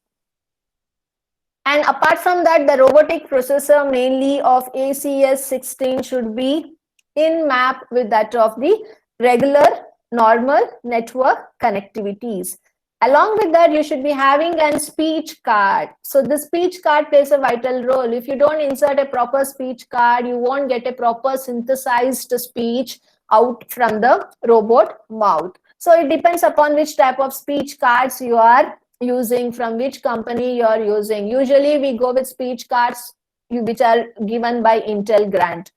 And apart from that, the robotic processor mainly of ACS16 should be in map with that of the regular normal network connectivities. Along with that, you should be having a speech card. So the speech card plays a vital role. If you don't insert a proper speech card, you won't get a proper synthesized speech out from the robot mouth. So it depends upon which type of speech cards you are using, from which company you are using. Usually we go with speech cards which are given by Intel grant,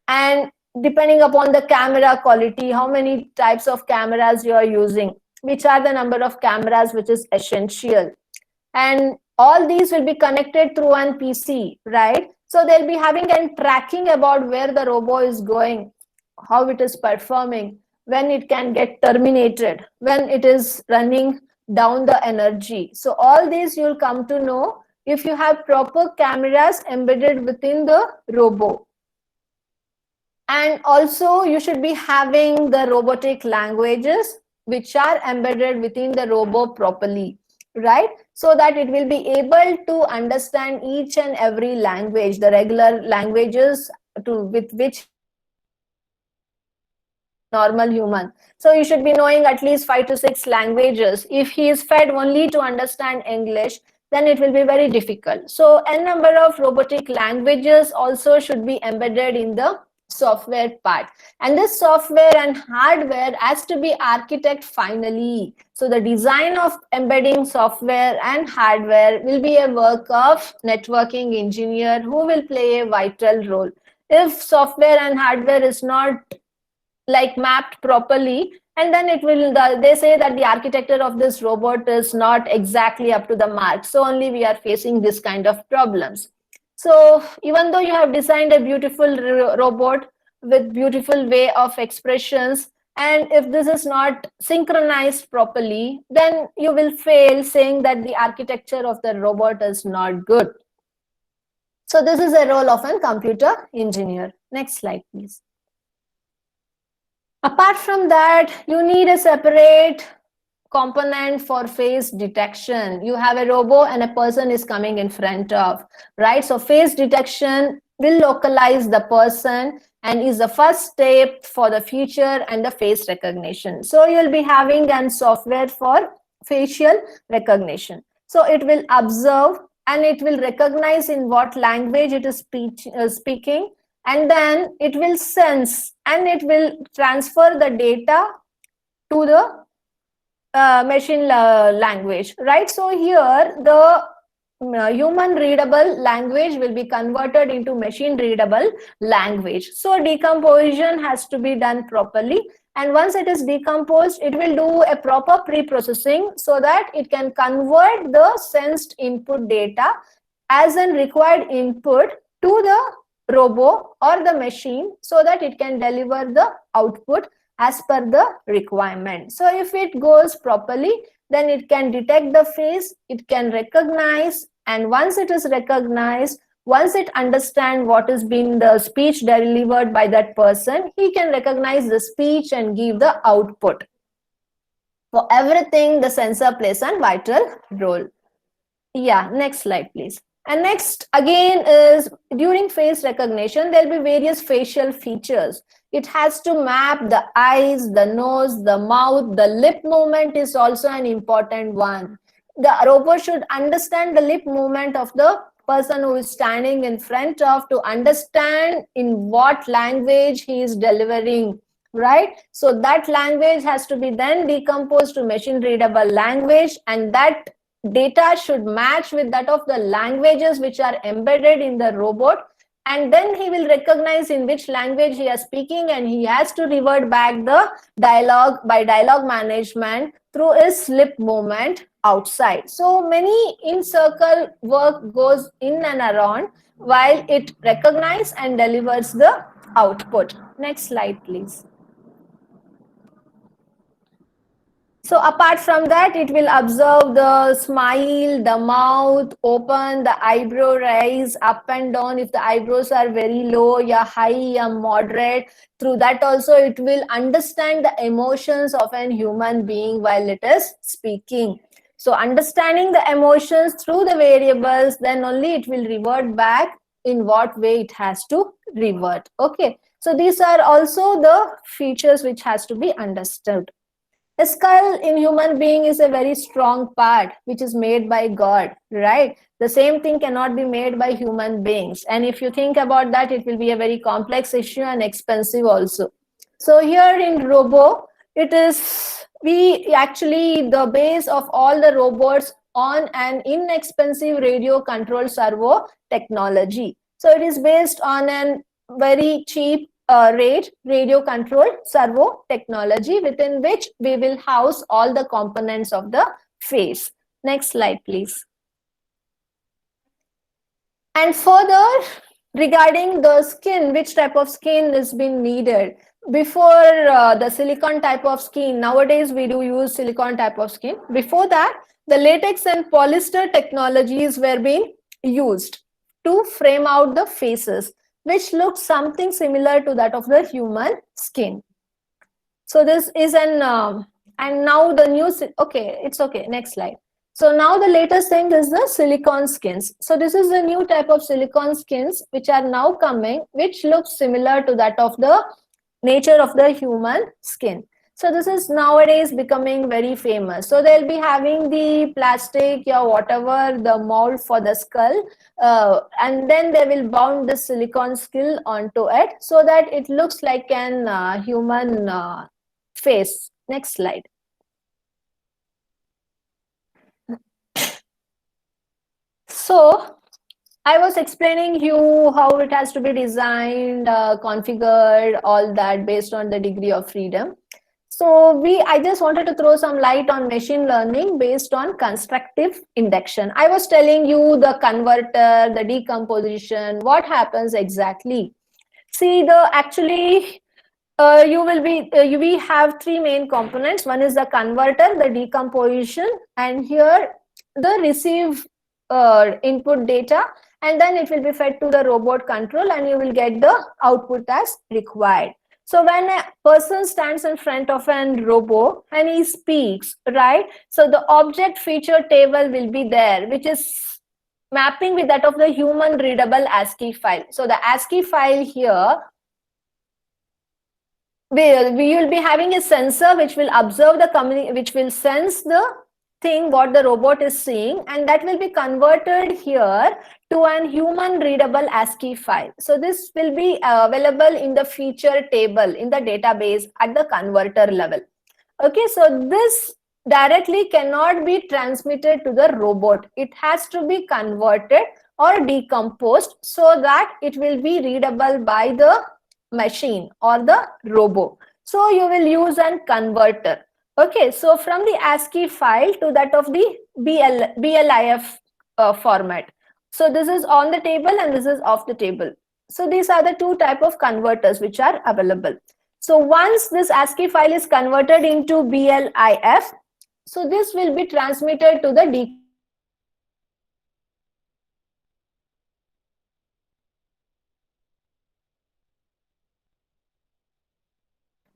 and depending upon the camera quality, how many types of cameras you are using, which are the number of cameras which is essential, and all these will be connected through an PC, right? So they'll be having a tracking about where the robot is going, how it is performing, when it can get terminated, when it is running down the energy. So all these you'll come to know if you have proper cameras embedded within the robot. And also you should be having the robotic languages which are embedded within the robot properly, right? So that it will be able to understand each and every language, the regular languages with which normal human. So you should be knowing at least 5 to 6 languages. If he is fed only to understand English, then it will be very difficult. So a number of robotic languages also should be embedded in the software part. And this software and hardware has to be architect finally. So the design of embedding software and hardware will be a work of networking engineer who will play a vital role. If software and hardware is not like mapped properly, and then it will, they say that the architecture of this robot is not exactly up to the mark. So only we are facing this kind of problems. So even though you have designed a beautiful robot with beautiful way of expressions, and if this is not synchronized properly, then you will fail, saying that the architecture of the robot is not good. So this is a role of a computer engineer. Next slide, please. Apart from that, you need a separate component for face detection. You have a robot and a person is coming in front of, right? So face detection will localize the person and is the first step for the feature and the face recognition. So you'll be having a software for facial recognition. So it will observe and it will recognize in what language it is speaking, and then it will sense and it will transfer the data to the machine language, right? So here the human readable language will be converted into machine readable language. So decomposition has to be done properly, and once it is decomposed, it will do a proper pre-processing so that it can convert the sensed input data as an required input to the robot or the machine, so that it can deliver the output as per the requirement. So if it goes properly, then it can detect the face, it can recognize, and once it is recognized, Once it understands what is being the speech delivered by that person, he can recognize the speech and give the output. For everything, the sensor plays a vital role. Yeah, next slide, please. And next, again, is during face recognition, there will be various facial features. It has to map the eyes, the nose, the mouth. The lip movement is also an important one. The robot should understand the lip movement of the person who is standing in front of, to understand in what language he is delivering, right? So that language has to be then decomposed to machine readable language, and that data should match with that of the languages which are embedded in the robot, and then he will recognize in which language he is speaking, and he has to revert back the dialogue by dialogue management through his lip movement outside. So many in circle work goes in and around while it recognizes and delivers the output. Next slide, please. So apart from that, it will observe the smile, the mouth open, the eyebrow raise up and down. If the eyebrows are very low, yeah, high, yeah, moderate. Through that also, it will understand the emotions of a human being while it is speaking. So understanding the emotions through the variables, then only it will revert back in what way it has to revert. Okay. So these are also the features which has to be understood. A skull in human being is a very strong part which is made by God, right? The same thing cannot be made by human beings. And if you think about that, it will be a very complex issue and expensive also. So here in Robo, it is the base of all the robots on an inexpensive radio control servo technology. So it is based on a very cheap radio control servo technology, within which we will house all the components of the face. Next slide, please. And further, regarding the skin, which type of skin is being needed? Before the silicon type of skin, nowadays we do use silicon type of skin. Before that, the latex and polyester technologies were being used to frame out the faces, which looks something similar to that of the human skin. So this is an, and now the new, okay, it's okay, next slide. So now the latest thing is the silicone skins. So this is the new type of silicone skins which are now coming, which looks similar to that of the nature of the human skin. So this is nowadays becoming very famous. So they'll be having the plastic or whatever, the mold for the skull, and then they will bound the silicone skill onto it so that it looks like an human face. Next slide. So I was explaining you how it has to be designed, configured, all that based on the degree of freedom. So I just wanted to throw some light on machine learning based on constructive induction. I was telling you the converter, the decomposition, what happens exactly. See, we have three main components. One is the converter, the decomposition, and here the receive input data, and then it will be fed to the robot control, and you will get the output as required. So when a person stands in front of a robot and he speaks, right? So the object feature table will be there, which is mapping with that of the human readable ASCII file. So the ASCII file here, we will be having a sensor which will observe which will sense the thing what the robot is seeing, and that will be converted here to an human readable ASCII file. So this will be available in the feature table in the database at the converter level. Okay, so this directly cannot be transmitted to the robot. It has to be converted or decomposed so that it will be readable by the machine or the robot. So you will use a converter. Okay, so from the ASCII file to that of the BLIF format. So this is on the table and this is off the table. So these are the two type of converters which are available. So once this ASCII file is converted into BLIF, so this will be transmitted to the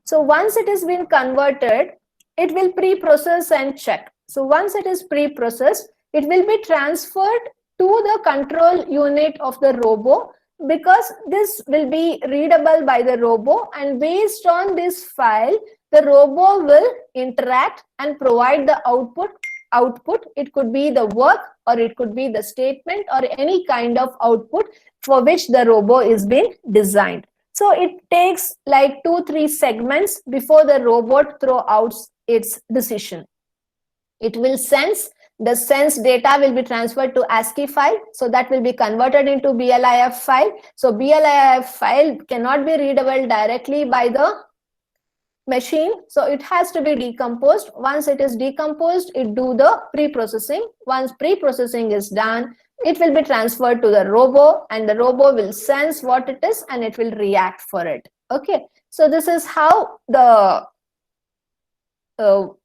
So once it has been converted, it will pre-process and check. So once it is pre-processed, it will be transferred to the control unit of the robo, because this will be readable by the robo, and based on this file, the robo will interact and provide the output. It could be the work, or it could be the statement, or any kind of output for which the robo is being designed. So it takes like 2-3 segments before the robot throws out its decision. It will sense. The sense data will be transferred to ASCII file, so that will be converted into BLIF file. So BLIF file cannot be readable directly by the machine, so it has to be decomposed. Once it is decomposed, it do the pre-processing. Once pre-processing is done, it will be transferred to the robo, and the robo will sense what it is and it will react for it. Okay, so this is how the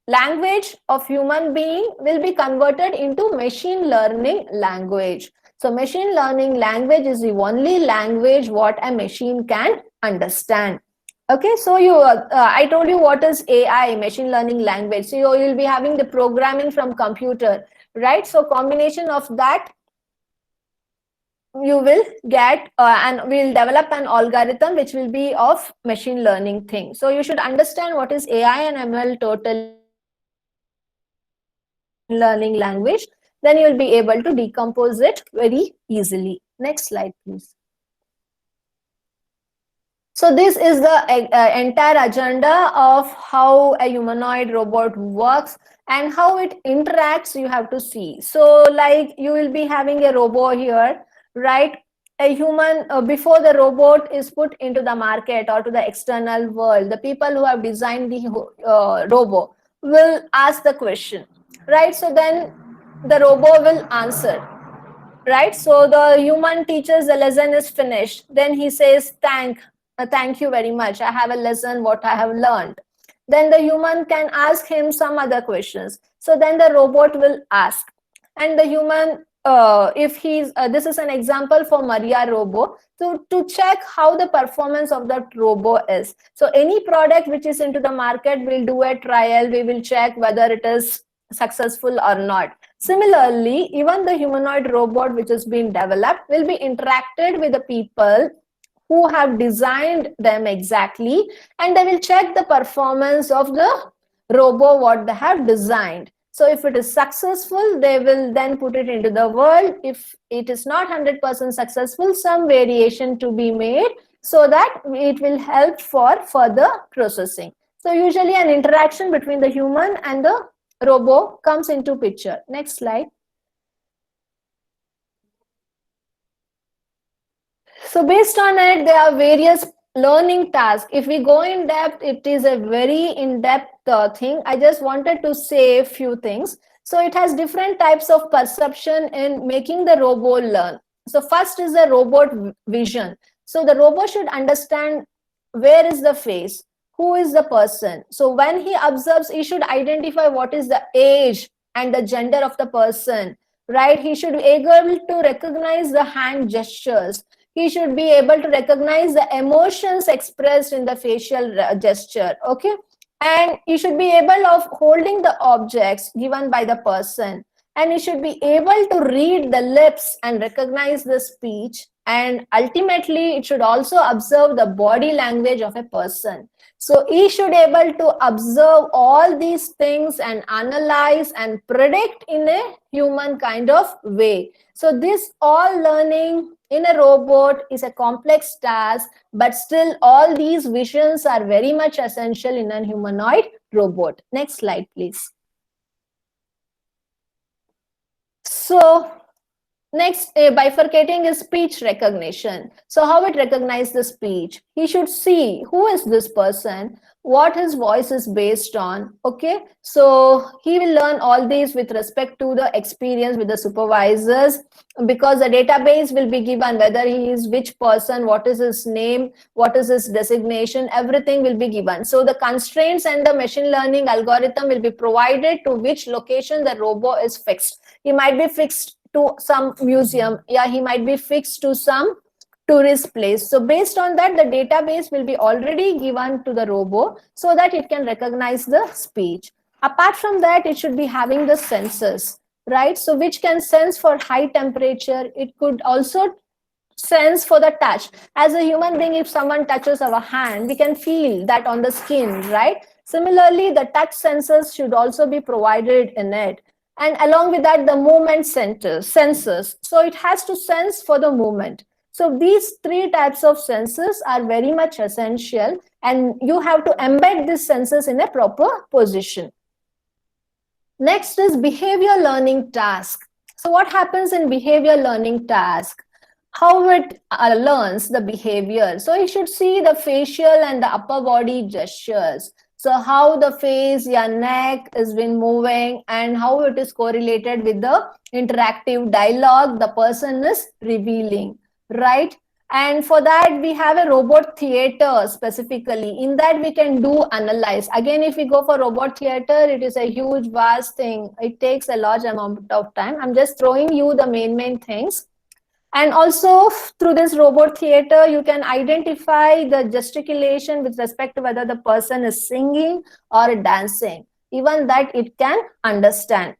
language of human being will be converted into machine learning language. So machine learning language is the only language what a machine can understand. Okay, so I told you what is AI, machine learning language. So you'll be having the programming from computer, right? So combination of that, you will get and we'll develop an algorithm which will be of machine learning thing. So you should understand what is AI and ML total learning language. Then you'll be able to decompose it very easily. Next slide, please. So this is the entire agenda of how a humanoid robot works and how it interacts. You have to see. So like you will be having a robot here, right? A human, before the robot is put into the market or to the external world, the people who have designed the robot will ask the question, right? So then the robot will answer, right? So the human teaches the lesson is finished. Then he says, thank you very much. I have a lesson what I have learned. Then the human can ask him some other questions. So then the robot will ask, and the human, if he's this is an example for Maria Robo, to check how the performance of that robo is. So any product which is into the market, we'll do a trial. We will check whether it is successful or not. Similarly, even the humanoid robot which has been developed will be interacted with the people who have designed them exactly, and they will check the performance of the robo what they have designed. So if it is successful, they will then put it into the world. If it is not 100% successful, some variation to be made so that it will help for further processing. So usually an interaction between the human and the robo comes into picture. Next slide. So based on it, there are various learning tasks. If we go in depth, it is a very in-depth thing. I just wanted to say a few things. So it has different types of perception in making the robot learn. So first is the robot vision. So the robot should understand where is the face, who is the person. So when he observes, he should identify what is the age and the gender of the person, right? He should be able to recognize the hand gestures. He should be able to recognize the emotions expressed in the facial gesture, okay? And he should be able of holding the objects given by the person. And he should be able to read the lips and recognize the speech. And ultimately, it should also observe the body language of a person. So he should be able to observe all these things and analyze and predict in a human kind of way. So this all learning in a robot is a complex task, but still all these visions are very much essential in a humanoid robot. Next slide, please. So next, bifurcating is speech recognition. So how it recognizes the speech? He should see who is this person, what his voice is based on, okay? So he will learn all these with respect to the experience with the supervisors, because the database will be given whether he is which person, what is his name, what is his designation, everything will be given. So the constraints and the machine learning algorithm will be provided to which location the robot is fixed. He might be fixed to some museum, yeah, he might be fixed to tourist place. So based on that, the database will be already given to the robot so that it can recognize the speech. Apart from that, it should be having the sensors, right? So which can sense for high temperature. It could also sense for the touch. As a human being, if someone touches our hand, we can feel that on the skin, right? Similarly, the touch sensors should also be provided in it. And along with that, the movement sensors. So it has to sense for the movement. So these three types of sensors are very much essential, and you have to embed these sensors in a proper position. Next is behavior learning task. So what happens in behavior learning task? How it learns the behavior. So you should see the facial and the upper body gestures. So how the face, your neck has been moving and how it is correlated with the interactive dialogue the person is revealing, right? And for that, we have a robot theater specifically. In that, we can do analyze. Again, if we go for robot theater, it is a huge, vast thing. It takes a large amount of time. I'm just throwing you the main things. And also through this robot theater, you can identify the gesticulation with respect to whether the person is singing or dancing. Even that it can understand.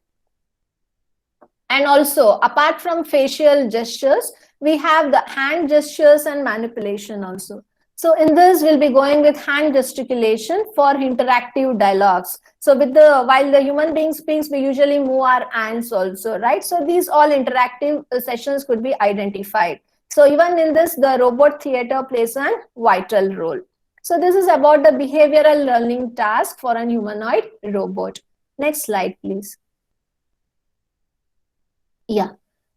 And also, apart from facial gestures, we have the hand gestures and manipulation also. So in this, we'll be going with hand gesticulation for interactive dialogues. So while the human being speaks, we usually move our hands also, right? So these all interactive sessions could be identified. So even in this, the robot theater plays a vital role. So this is about the behavioral learning task for a humanoid robot. Next slide, please. Yeah.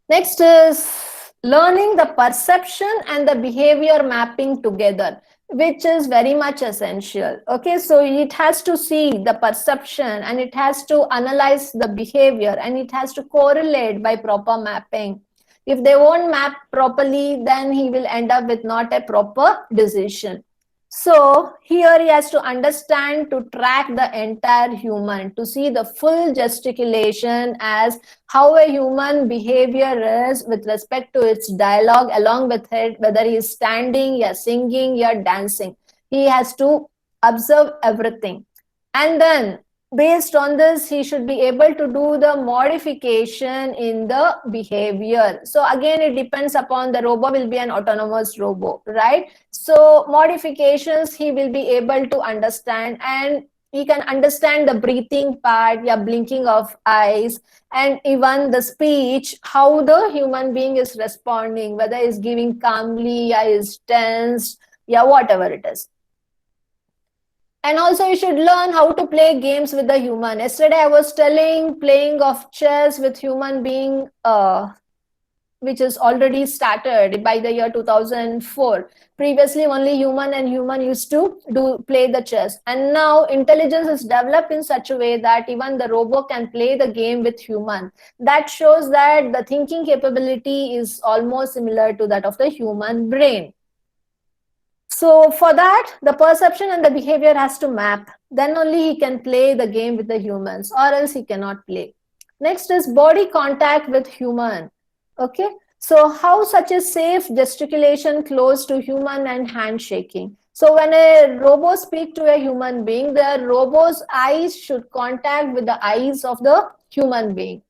Next is learning the perception and the behavior mapping together, which is very much essential. Okay, so it has to see the perception and it has to analyze the behavior and it has to correlate by proper mapping. If they won't map properly, then he will end up with not a proper decision. So here he has to understand to track the entire human, to see the full gesticulation as how a human behavior is with respect to its dialogue, along with it, whether he is standing, you're singing, you're dancing. He has to observe everything. And then based on this, he should be able to do the modification in the behavior. So again, it depends upon the robot will be an autonomous robot, right? So modifications he will be able to understand, and he can understand the breathing part, yeah, blinking of eyes, and even the speech, how the human being is responding, whether he's giving calmly, yeah, is tense, yeah, whatever it is. And also you should learn how to play games with the human. Yesterday I was telling playing of chess with human being, which is already started by the year 2004. Previously only human and human used to play the chess. And now intelligence is developed in such a way that even the robot can play the game with human. That shows that the thinking capability is almost similar to that of the human brain. So for that, the perception and the behavior has to map. Then only he can play the game with the humans, or else he cannot play. Next is body contact with human. Okay, so how such a safe gesticulation close to human and handshaking. So when a robot speaks to a human being, the robot's eyes should contact with the eyes of the human being.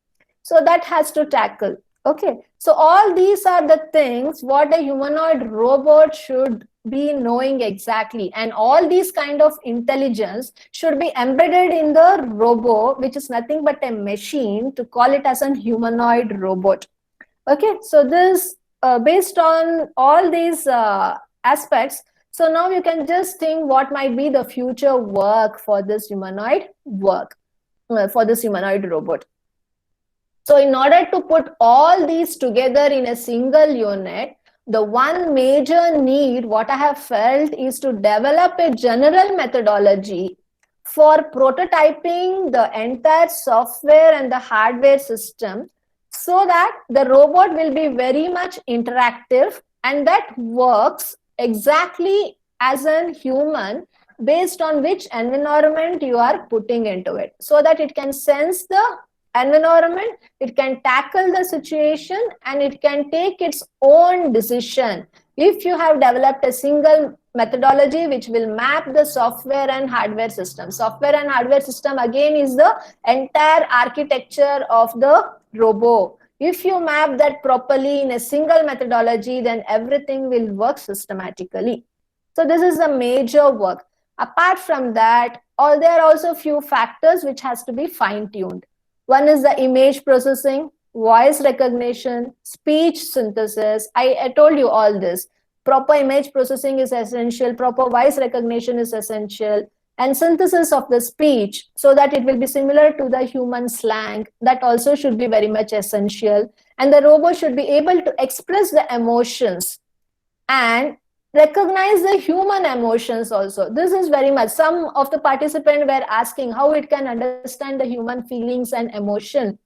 So that has to tackle. Okay, so all these are the things what a humanoid robot should be knowing exactly, and all these kind of intelligence should be embedded in the robot, which is nothing but a machine, to call it as a humanoid robot. Okay, so this based on all these aspects, so now you can just think what might be the future work for this humanoid for this humanoid robot. So in order to put all these together in a single unit, the one major need what I have felt is to develop a general methodology for prototyping the entire software and the hardware system, so that the robot will be very much interactive and that works exactly as a human, based on which environment you are putting into it, so that it can sense the environment, it can tackle the situation, and it can take its own decision if you have developed a single methodology which will map the software and hardware system. Software and hardware system again is the entire architecture of the robo. If you map that properly in a single methodology, then everything will work systematically. So this is a major work. Apart from that, there are also few factors which has to be fine-tuned. One is the image processing, voice recognition, speech synthesis. I told you all this. Proper image processing is essential, proper voice recognition is essential, and synthesis of the speech so that it will be similar to the human slang, that also should be very much essential. And the robot should be able to express the emotions and recognize the human emotions also. This is very much, some of the participants were asking how it can understand the human feelings and emotion.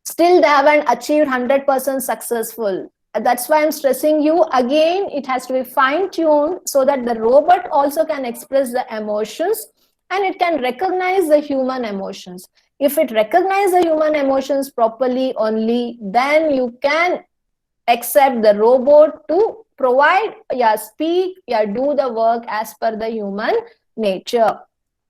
Still they haven't achieved 100% successful. That's why I'm stressing you again, it has to be fine-tuned so that the robot also can express the emotions and it can recognize the human emotions. If it recognizes the human emotions properly only, then you can accept the robot to provide, speak, do the work as per the human nature.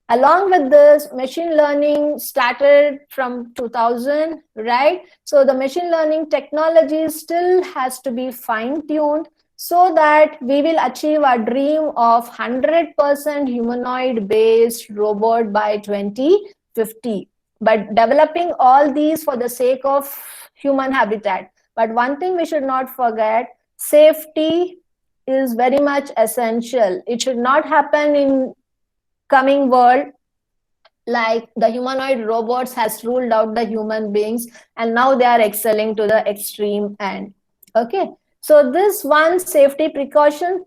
Along with this, machine learning started from 2000, right? So the machine learning technology still has to be fine-tuned so that we will achieve our dream of 100% humanoid-based robot by 2050. But developing all these for the sake of human habitat. But one thing we should not forget, safety is very much essential. It should not happen in coming world like the humanoid robots has ruled out the human beings and now they are excelling to the extreme end. Okay, so this one safety precaution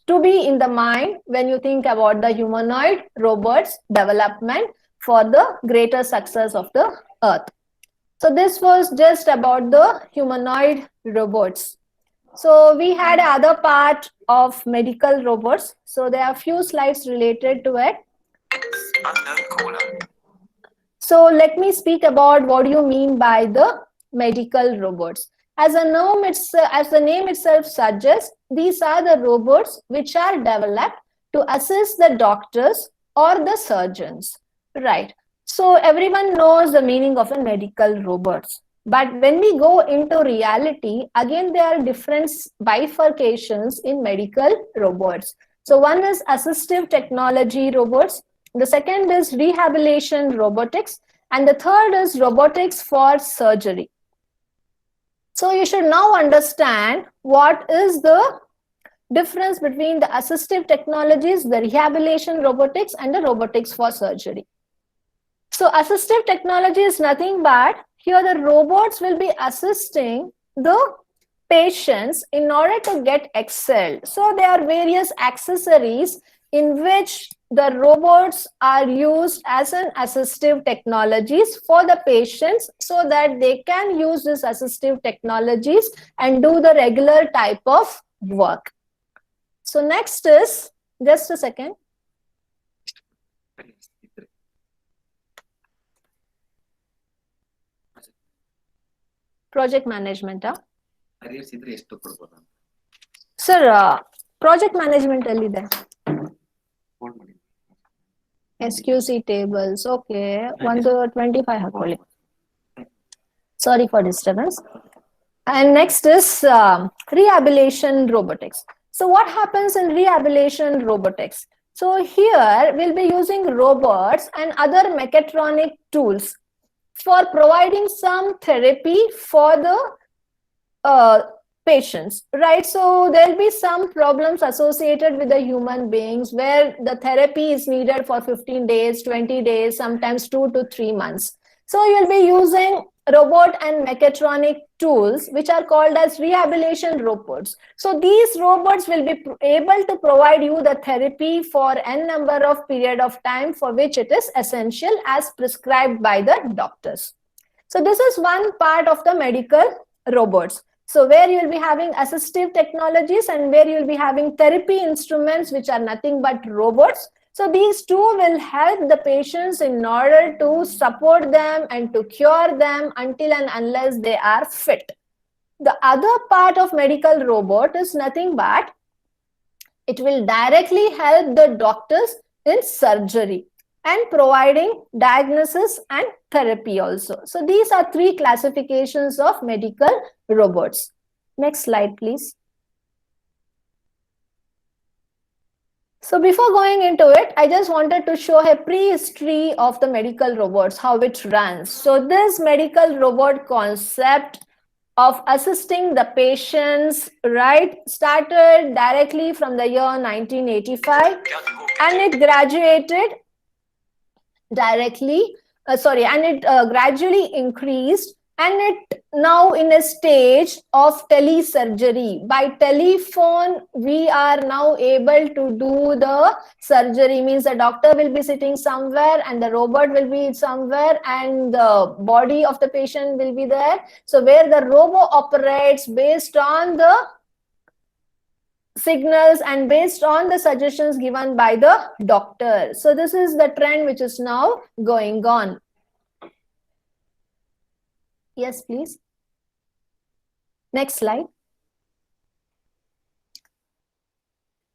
to be in the mind when you think about the humanoid robots development for the greater success of the earth. So this was just about the humanoid robots. So we had other part of medical robots. So there are a few slides related to it. So let me speak about what you mean by the medical robots. As the name itself suggests, these are the robots which are developed to assist the doctors or the surgeons, right? So everyone knows the meaning of a medical robots. But when we go into reality, again, there are different bifurcations in medical robots. So one is assistive technology robots. The second is rehabilitation robotics. And the third is robotics for surgery. So you should now understand what is the difference between the assistive technologies, the rehabilitation robotics, and the robotics for surgery. So assistive technology is nothing but here the robots will be assisting the patients in order to get excelled. So there are various accessories in which the robots are used as an assistive technologies for the patients so that they can use these assistive technologies and do the regular type of work. So next is, just a second. Project management. Sir, project management there. SQC tables. Okay. 1 to 25. Sorry for disturbance. And next is rehabilitation robotics. So what happens in rehabilitation robotics? So here we'll be using robots and other mechatronic tools for providing some therapy for the patients, right? So there'll be some problems associated with the human beings where the therapy is needed for 15 days, 20 days, sometimes 2 to 3 months. So you'll be using robot and mechatronic tools which are called as rehabilitation robots. So these robots will be able to provide you the therapy for n number of period of time for which it is essential as prescribed by the doctors. So this is one part of the medical robots. So where you'll be having assistive technologies and where you'll be having therapy instruments which are nothing but robots. So these two will help the patients in order to support them and to cure them until and unless they are fit. The other part of medical robot is nothing but it will directly help the doctors in surgery and providing diagnosis and therapy also. So these are three classifications of medical robots. Next slide, please. So before going into it, I just wanted to show a prehistory of the medical robots, how it runs. So this medical robot concept of assisting the patients, right, started directly from the year 1985 and it graduated directly, gradually increased, and it now in a stage of telesurgery. By telephone, we are now able to do the surgery, means the doctor will be sitting somewhere and the robot will be somewhere and the body of the patient will be there. So where the robot operates based on the signals and based on the suggestions given by the doctor. So this is the trend which is now going on. Yes, please. Next slide.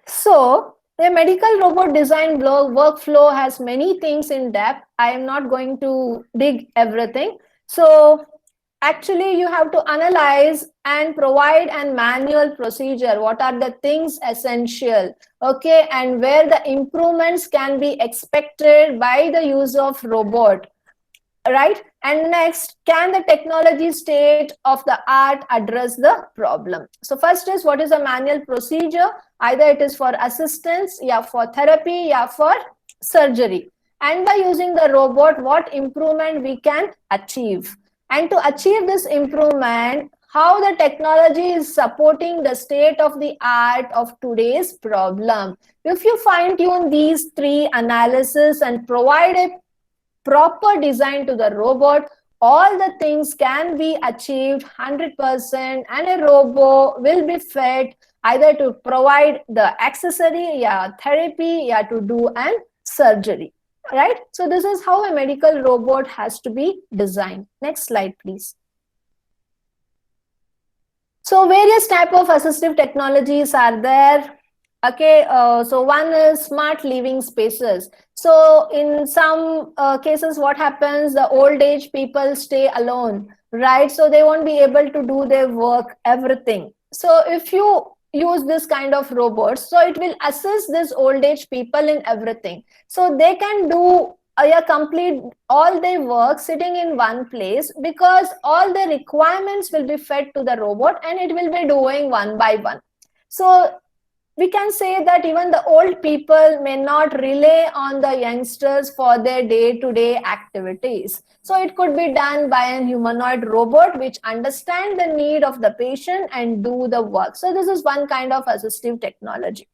So the medical robot design workflow has many things in depth. I am not going to dig everything. So actually you have to analyze and provide a manual procedure. What are the things essential? Okay, and where the improvements can be expected by the use of robot. Right? And next, can the technology state of the art address the problem? So first is, what is a manual procedure? Either it is for assistance, yeah, for therapy, yeah, for surgery. And by using the robot, what improvement we can achieve? And to achieve this improvement, how the technology is supporting the state of the art of today's problem. If you fine tune these three analysis and provide a proper design to the robot, all the things can be achieved 100%, and a robot will be fed either to provide the accessory, yeah, therapy, yeah, to do an surgery, right? So this is how a medical robot has to be designed. Next slide, please. So various type of assistive technologies are there. Okay, so one is smart living spaces. So in some cases, what happens, the old age people stay alone, right? So they won't be able to do their work, everything. So if you use this kind of robots, so it will assist this old age people in everything. So they can do complete all their work sitting in one place, because all the requirements will be fed to the robot and it will be doing one by one. So we can say that even the old people may not rely on the youngsters for their day-to-day activities. So it could be done by a humanoid robot which understands the need of the patient and do the work. So this is one kind of assistive technology.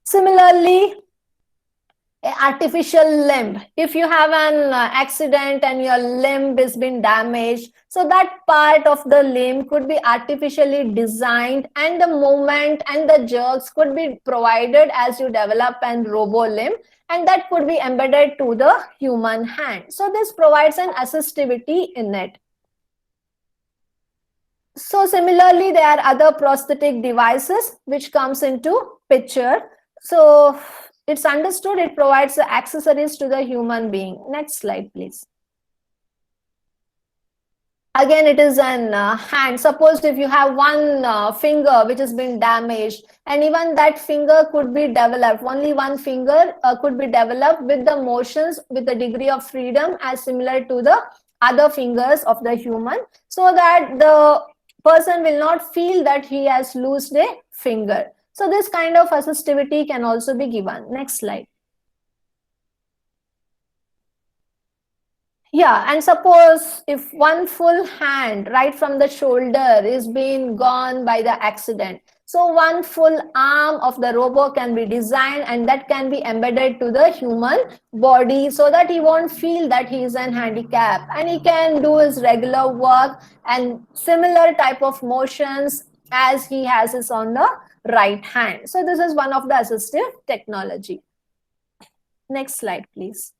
Similarly, artificial limb. If you have an accident and your limb has been damaged, so that part of the limb could be artificially designed, and the movement and the jerks could be provided as you develop an robo limb, and that could be embedded to the human hand. So this provides an assistivity in it. So similarly, there are other prosthetic devices which comes into picture. So it's understood it provides the accessories to the human being. Next slide, please. Again, it is an hand. Suppose if you have one finger which has been damaged, and even that finger could be developed, only one finger could be developed with the motions with a degree of freedom as similar to the other fingers of the human, so that the person will not feel that he has lost a finger. So this kind of assistivity can also be given. Next slide. Yeah, and suppose if one full hand right from the shoulder is being gone by the accident, so one full arm of the robot can be designed and that can be embedded to the human body, so that he won't feel that he is an handicap and he can do his regular work and similar type of motions as he has is on the right hand. So this is one of the assistive technology. Next slide, please.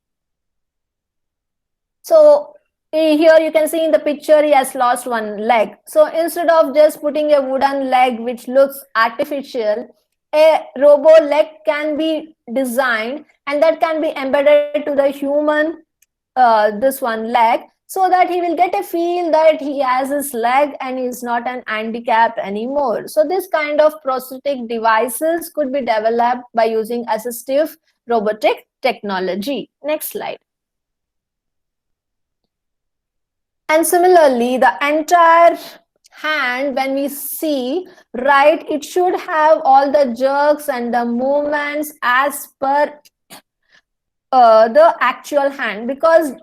So Here you can see in the picture he has lost one leg. So instead of just putting a wooden leg which looks artificial, a robo leg can be designed and that can be embedded to the human this one leg, so that he will get a feel that he has his leg and is not an handicap anymore. So this kind of prosthetic devices could be developed by using assistive robotic technology. Next slide. And similarly, the entire hand, when we see, right, it should have all the jerks and the movements as per the actual hand, because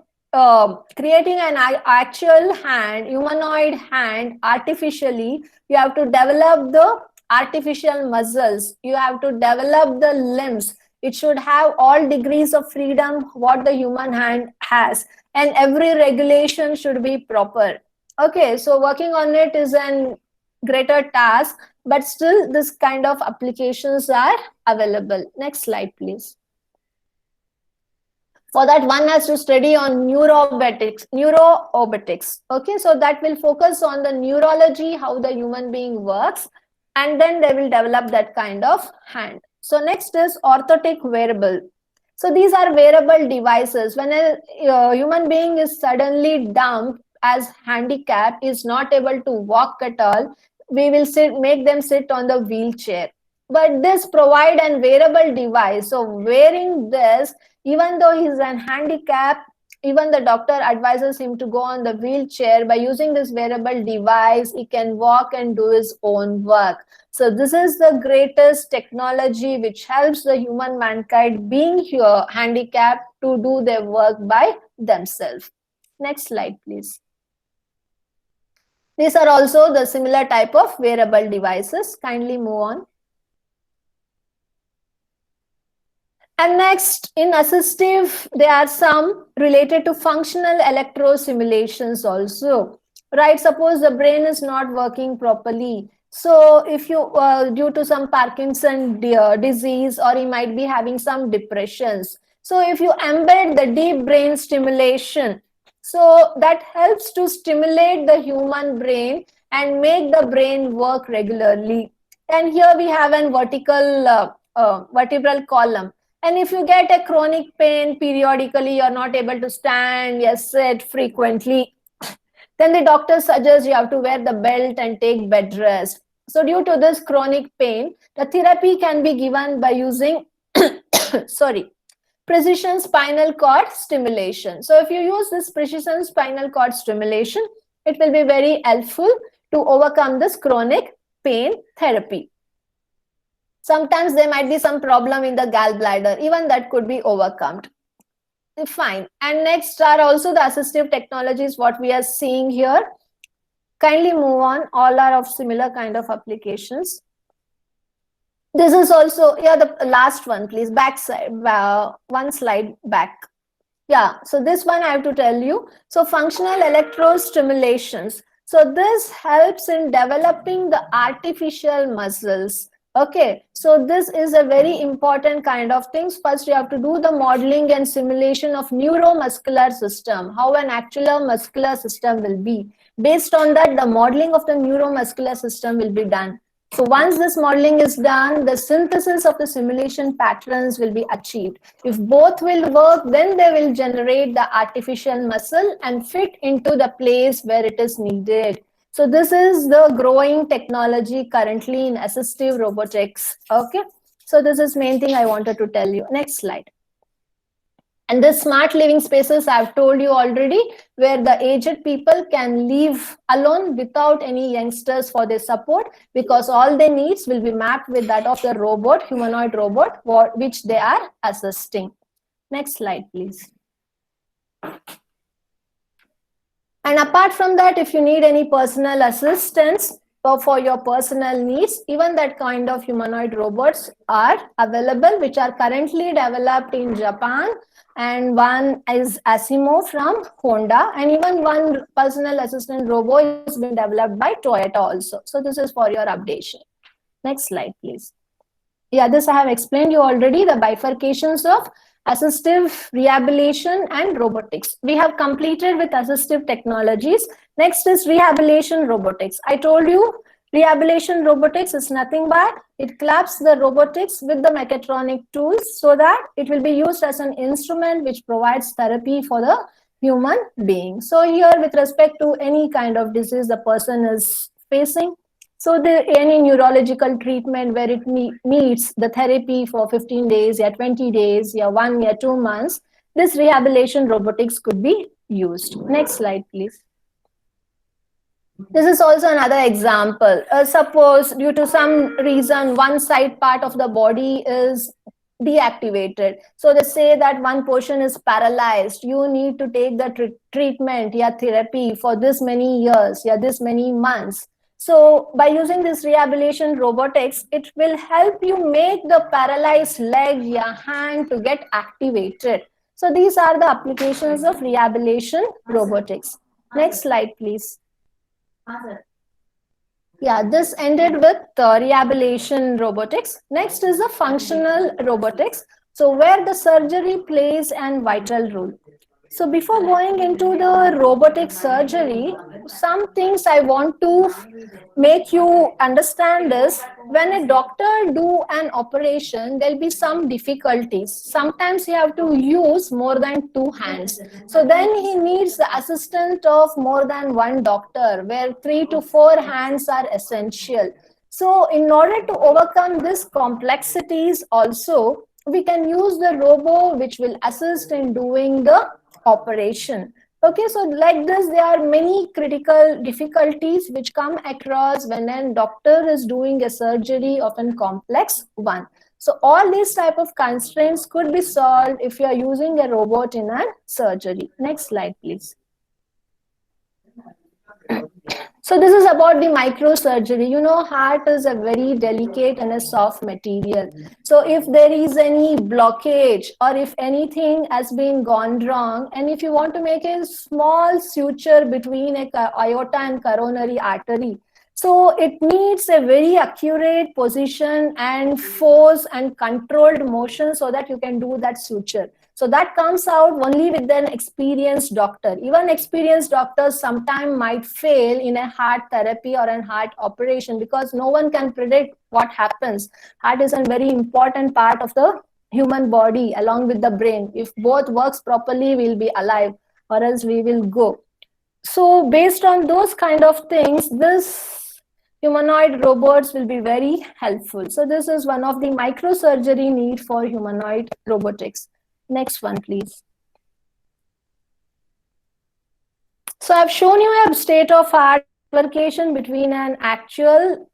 creating an actual hand, humanoid hand artificially, you have to develop the artificial muscles, you have to develop the limbs. It should have all degrees of freedom what the human hand has, and every regulation should be proper. Okay, so working on it is a greater task, but still this kind of applications are available. Next slide, please. For that, one has to study on neurobatics. Okay, so that will focus on the neurology, how the human being works, and then they will develop that kind of hand. So next is orthotic wearable. So these are wearable devices. When a human being is suddenly dumped as handicapped, is not able to walk at all, we will make them sit on the wheelchair. But this provide a wearable device. So wearing this, even though he's an handicap, even the doctor advises him to go on the wheelchair. By using this wearable device, he can walk and do his own work. So this is the greatest technology which helps the human mankind being here handicapped to do their work by themselves. Next slide, please. These are also the similar type of wearable devices. Kindly move on. And next, in assistive, there are some related to functional electro-simulations also, right? Suppose the brain is not working properly. So if you, due to some Parkinson disease, or he might be having some depressions. So if you embed the deep brain stimulation, so that helps to stimulate the human brain and make the brain work regularly. And here we have a vertebral column. And if you get a chronic pain periodically, you're not able to stand, you sit frequently, then the doctor suggests you have to wear the belt and take bed rest. So due to this chronic pain, the therapy can be given by using precision spinal cord stimulation. So if you use this precision spinal cord stimulation, it will be very helpful to overcome this chronic pain therapy. Sometimes there might be some problem in the gallbladder, even that could be overcome. Fine. And next are also the assistive technologies, what we are seeing here. Kindly move on. All are of similar kind of applications. This is also, yeah, the last one, please. Back side, one slide back. Yeah, so this one I have to tell you. So functional electrostimulations. So this helps in developing the artificial muscles. Okay, so this is a very important kind of things. First, you have to do the modeling and simulation of neuromuscular system, how an actual muscular system will be. Based on that, the modeling of the neuromuscular system will be done. So once this modeling is done, the synthesis of the simulation patterns will be achieved. If both will work, then they will generate the artificial muscle and fit into the place where it is needed. So this is the growing technology currently in assistive robotics. Okay, so this is main thing I wanted to tell you. Next slide. And the smart living spaces I've told you already, where the aged people can live alone without any youngsters for their support, because all their needs will be mapped with that of the robot, humanoid robot, which they are assisting. Next slide, please. And apart from that, if you need any personal assistance for your personal needs, even that kind of humanoid robots are available, which are currently developed in Japan. And one is Asimo from Honda, and even one personal assistant robot has been developed by Toyota also. So this is for your updation. Next slide, please. Yeah, this I have explained you already, the bifurcations of assistive rehabilitation and robotics. We have completed with assistive technologies. Next is rehabilitation robotics. I told you rehabilitation robotics is nothing but it clubs the robotics with the mechatronic tools so that it will be used as an instrument which provides therapy for the human being. So here, with respect to any kind of disease the person is facing, so any neurological treatment where it needs the therapy for 15 days, 20 days, 1 year, 2 months, this rehabilitation robotics could be used. Next slide, please. This is also another example. Suppose due to some reason, one side part of the body is deactivated. So they say that one portion is paralyzed. You need to take the treatment, therapy for this many years, this many months. So by using this rehabilitation robotics, it will help you make the paralyzed leg, hand to get activated. So these are the applications of rehabilitation robotics. Next slide, please. Yeah, this ended with rehabilitation robotics. Next is the functional robotics. So where the surgery plays a vital role. So before going into the robotic surgery, some things I want to make you understand is when a doctor do an operation, there'll be some difficulties. Sometimes he have to use more than 2 hands. So then he needs the assistance of more than one doctor, where 3 to 4 hands are essential. So in order to overcome these complexities also, we can use the robo which will assist in doing the operation. Okay, so like this, there are many critical difficulties which come across when a doctor is doing a surgery of a complex one. So all these type of constraints could be solved if you are using a robot in a surgery. Next slide, please. So this is about the microsurgery. You know, heart is a very delicate and a soft material. So if there is any blockage or if anything has been gone wrong, and if you want to make a small suture between a aorta and coronary artery, so it needs a very accurate position and force and controlled motion so that you can do that suture. So that comes out only with an experienced doctor. Even experienced doctors sometimes might fail in a heart therapy or a heart operation because no one can predict what happens. Heart is a very important part of the human body along with the brain. If both works properly, we'll be alive, or else we will go. So based on those kind of things, this humanoid robots will be very helpful. So this is one of the microsurgery need for humanoid robotics. Next one, please. So I've shown you a state-of-art bifurcation between an actual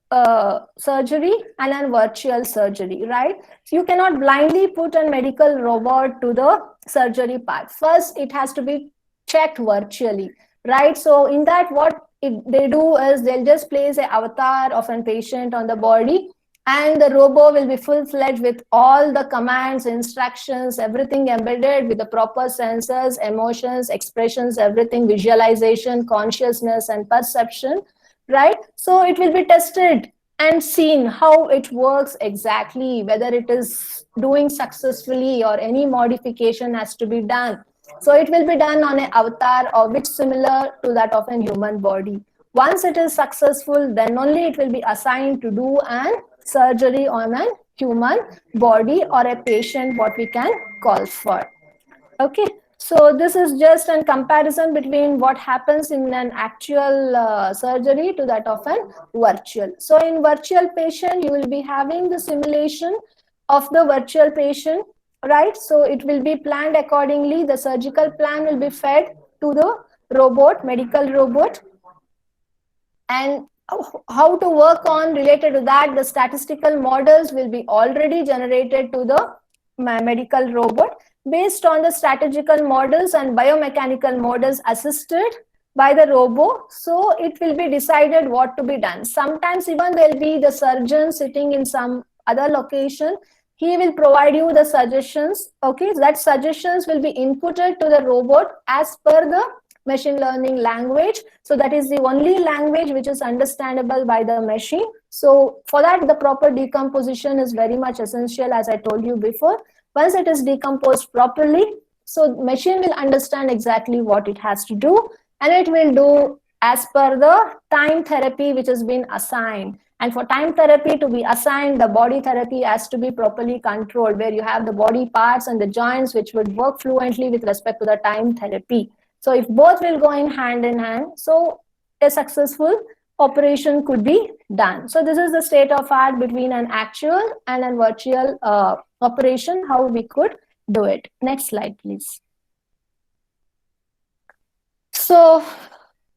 surgery and a virtual surgery, right? So you cannot blindly put a medical robot to the surgery part. First, it has to be checked virtually, right? So in that, what they do is they'll just place an avatar of a patient on the body, and the robo will be full-fledged with all the commands, instructions, everything embedded with the proper sensors, emotions, expressions, everything, visualization, consciousness, and perception, right? So it will be tested and seen how it works exactly, whether it is doing successfully or any modification has to be done. So it will be done on an avatar or which similar to that of a human body. Once it is successful, then only it will be assigned to do an surgery on a human body or a patient, what we can call for. Okay, so this is just a comparison between what happens in an actual surgery to that of a virtual. So in virtual patient, you will be having the simulation of the virtual patient, right? So it will be planned accordingly. The surgical plan will be fed to the robot, medical robot, and how to work on related to that, the statistical models will be already generated to the medical robot based on the statistical models and biomechanical models assisted by the robo. So it will be decided what to be done. Sometimes even there will be the surgeon sitting in some other location. He will provide you the suggestions. Okay, that suggestions will be inputted to the robot as per the machine learning language. So that is the only language which is understandable by the machine. So for that, the proper decomposition is very much essential, as I told you before. Once it is decomposed properly, so machine will understand exactly what it has to do, and it will do as per the time therapy which has been assigned. And for time therapy to be assigned, the body therapy has to be properly controlled, where you have the body parts and the joints which would work fluently with respect to the time therapy. So if both will go in hand, so a successful operation could be done. So this is the state of art between an actual and a virtual operation, how we could do it. Next slide, please. So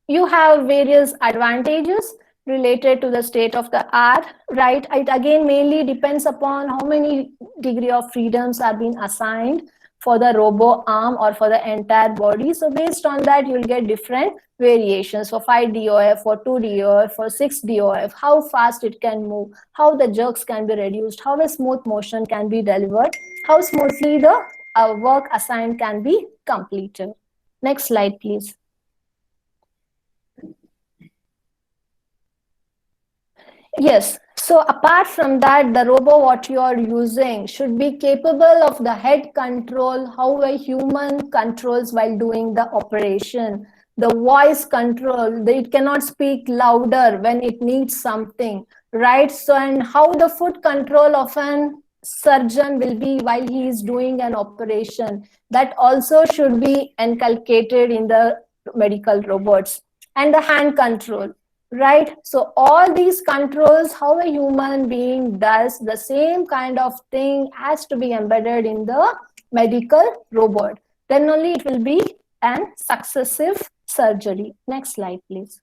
you have various advantages related to the state of the art, right? It again mainly depends upon how many degree of freedoms are being assigned for the robo arm or for the entire body. So based on that, you'll get different variations for 5 DOF, for 2 DOF, for 6 DOF, how fast it can move, how the jerks can be reduced, how a smooth motion can be delivered, how smoothly the work assigned can be completed. Next slide, please. Yes, so apart from that, the robo what you are using should be capable of the head control, how a human controls while doing the operation, the voice control, it cannot speak louder when it needs something, right? So, and how the foot control of an surgeon will be while he is doing an operation, that also should be inculcated in the medical robots. And the hand control, right? So all these controls, how a human being does the same kind of thing, has to be embedded in the medical robot. Then only it will be an successive surgery. Next slide, please.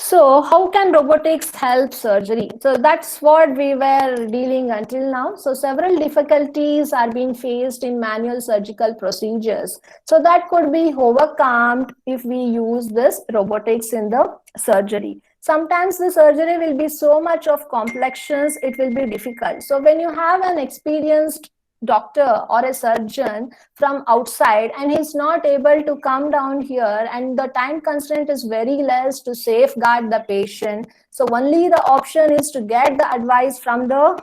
So how can robotics help surgery? So that's what we were dealing until now. So several difficulties are being faced in manual surgical procedures. So that could be overcome if we use this robotics in the surgery. Sometimes the surgery will be so much of complexions, it will be difficult. So when you have an experienced doctor or a surgeon from outside and he's not able to come down here, and the time constraint is very less to safeguard the patient, so only the option is to get the advice from the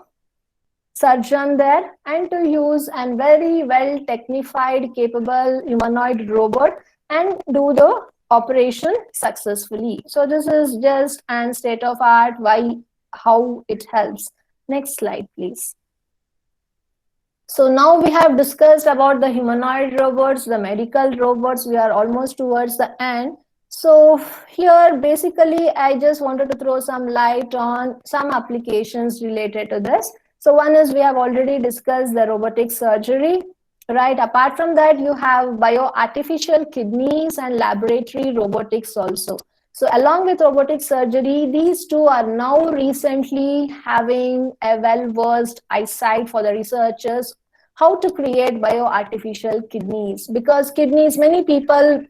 surgeon there and to use a very well technified capable humanoid robot and do the operation successfully. So this is just an state of art, how it helps. Next slide, please. So now we have discussed about the humanoid robots, the medical robots. We are almost towards the end. So here, basically, I just wanted to throw some light on some applications related to this. So one is, we have already discussed the robotic surgery, right? Apart from that, you have bio-artificial kidneys and laboratory robotics also. So along with robotic surgery, these two are now recently having a well-versed eyesight for the researchers, how to create bio-artificial kidneys. Because kidneys, many people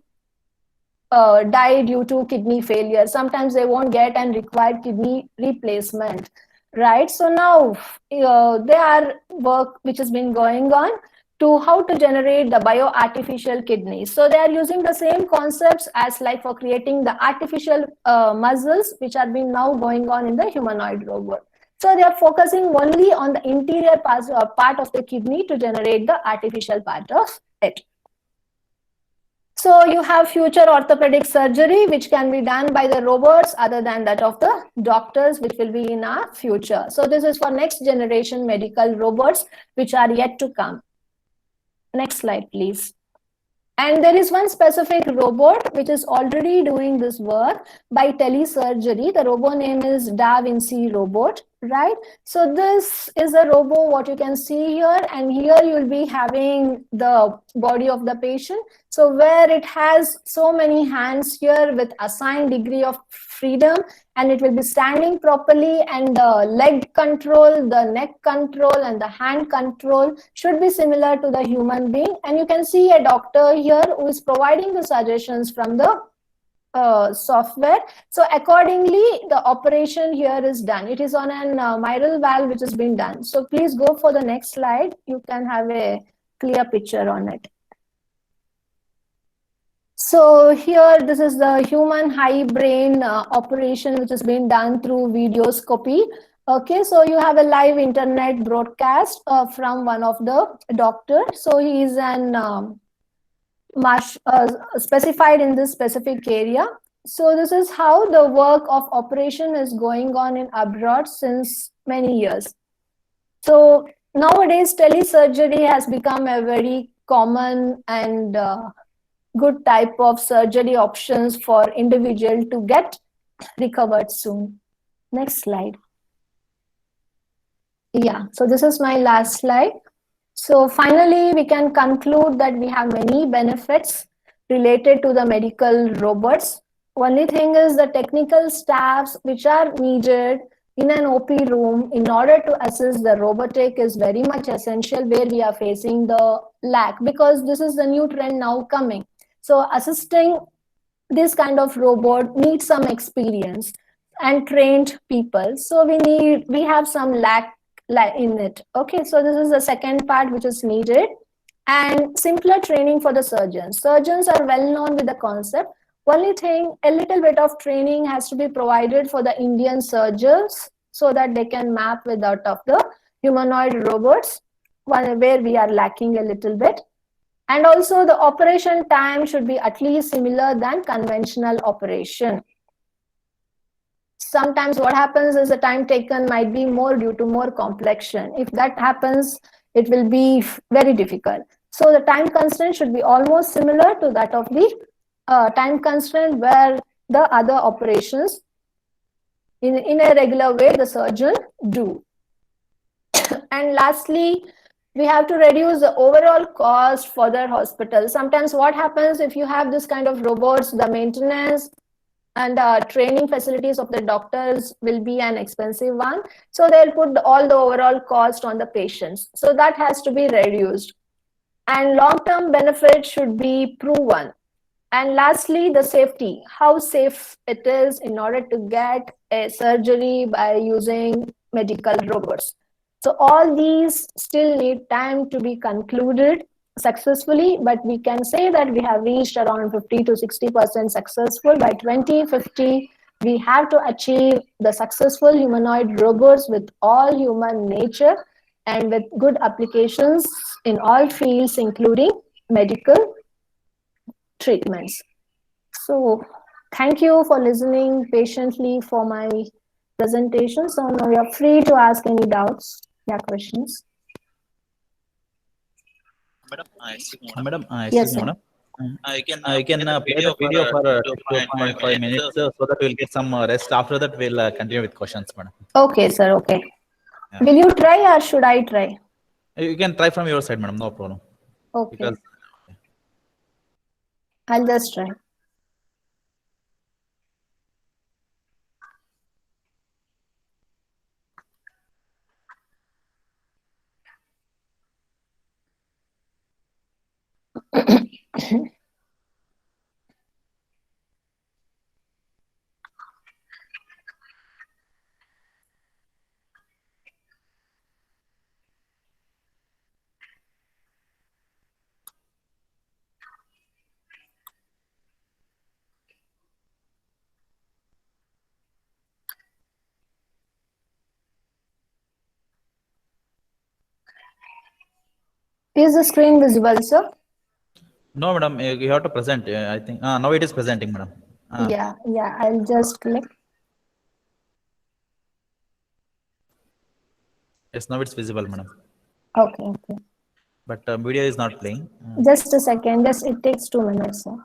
die due to kidney failure. Sometimes they won't get and require kidney replacement, right? So now there are work which has been going on to how to generate the bio-artificial kidneys. So they are using the same concepts as like for creating the artificial muscles, which are being now going on in the humanoid robot. So they are focusing only on the interior part of the kidney to generate the artificial part of it. So you have future orthopedic surgery, which can be done by the robots other than that of the doctors, which will be in our future. So this is for next generation medical robots, which are yet to come. Next slide, please. And there is one specific robot which is already doing this work by telesurgery. The robot name is Da Vinci robot, right? So this is a robot, what you can see here, and here you'll be having the body of the patient. So where it has so many hands here with assigned degree of freedom, and it will be standing properly, and the leg control, the neck control, and the hand control should be similar to the human being. And you can see a doctor here who is providing the suggestions from the software. So accordingly, the operation here is done. It is on an mitral valve which has been done. So please go for the next slide. You can have a clear picture on it. So here, this is the human high brain operation which has been done through videoscopy. Okay, so you have a live internet broadcast from one of the doctors. So he is an specified in this specific area. So this is how the work of operation is going on in abroad since many years. So nowadays telesurgery has become a very common and good type of surgery options for individual to get recovered soon. Next slide. Yeah, so this is my last slide. So finally, we can conclude that we have many benefits related to the medical robots. Only thing is the technical staffs which are needed in an OP room in order to assist the robotic is very much essential, where we are facing the lack, because this is the new trend now coming. So assisting this kind of robot needs some experience and trained people. So we have some lack in it. Okay, so this is the second part which is needed. And simpler training for the surgeons. Surgeons are well known with the concept. Only thing, a little bit of training has to be provided for the Indian surgeons so that they can map with out of the humanoid robots, where we are lacking a little bit. And also the operation time should be at least similar than conventional operation. Sometimes what happens is the time taken might be more due to more complexion. If that happens, it will be very difficult. So the time constraint should be almost similar to that of the time constraint where the other operations in a regular way the surgeon do. And lastly, we have to reduce the overall cost for the hospital. Sometimes what happens if you have this kind of robots, the maintenance and training facilities of the doctors will be an expensive one. So they'll put all the overall cost on the patients. So that has to be reduced. And long-term benefit should be proven. And lastly, the safety, how safe it is in order to get a surgery by using medical robots. So all these still need time to be concluded successfully, but we can say that we have reached around 50 to 60% successful. By 2050, we have to achieve the successful humanoid robots with all human nature and with good applications in all fields, including medical treatments. So thank you for listening patiently for my presentation. So now you're free to ask any doubts, questions.
Madam,
Yes, sir.
madam. You can play the video for 2.5 minutes so that we'll get some rest. After that, we'll continue with questions, madam.
Okay, sir. Okay.
Yeah.
Will you try or should I try?
You can try from your side, madam. No problem.
Okay.
Because
I'll just try. Is the screen visible, sir?
no, madam. You have to present. I think now it is presenting, madam.
Yeah. I'll just click.
Yes, now it's visible, madam.
Okay.
But video is not playing.
Just a second. It takes 2 minutes, sir.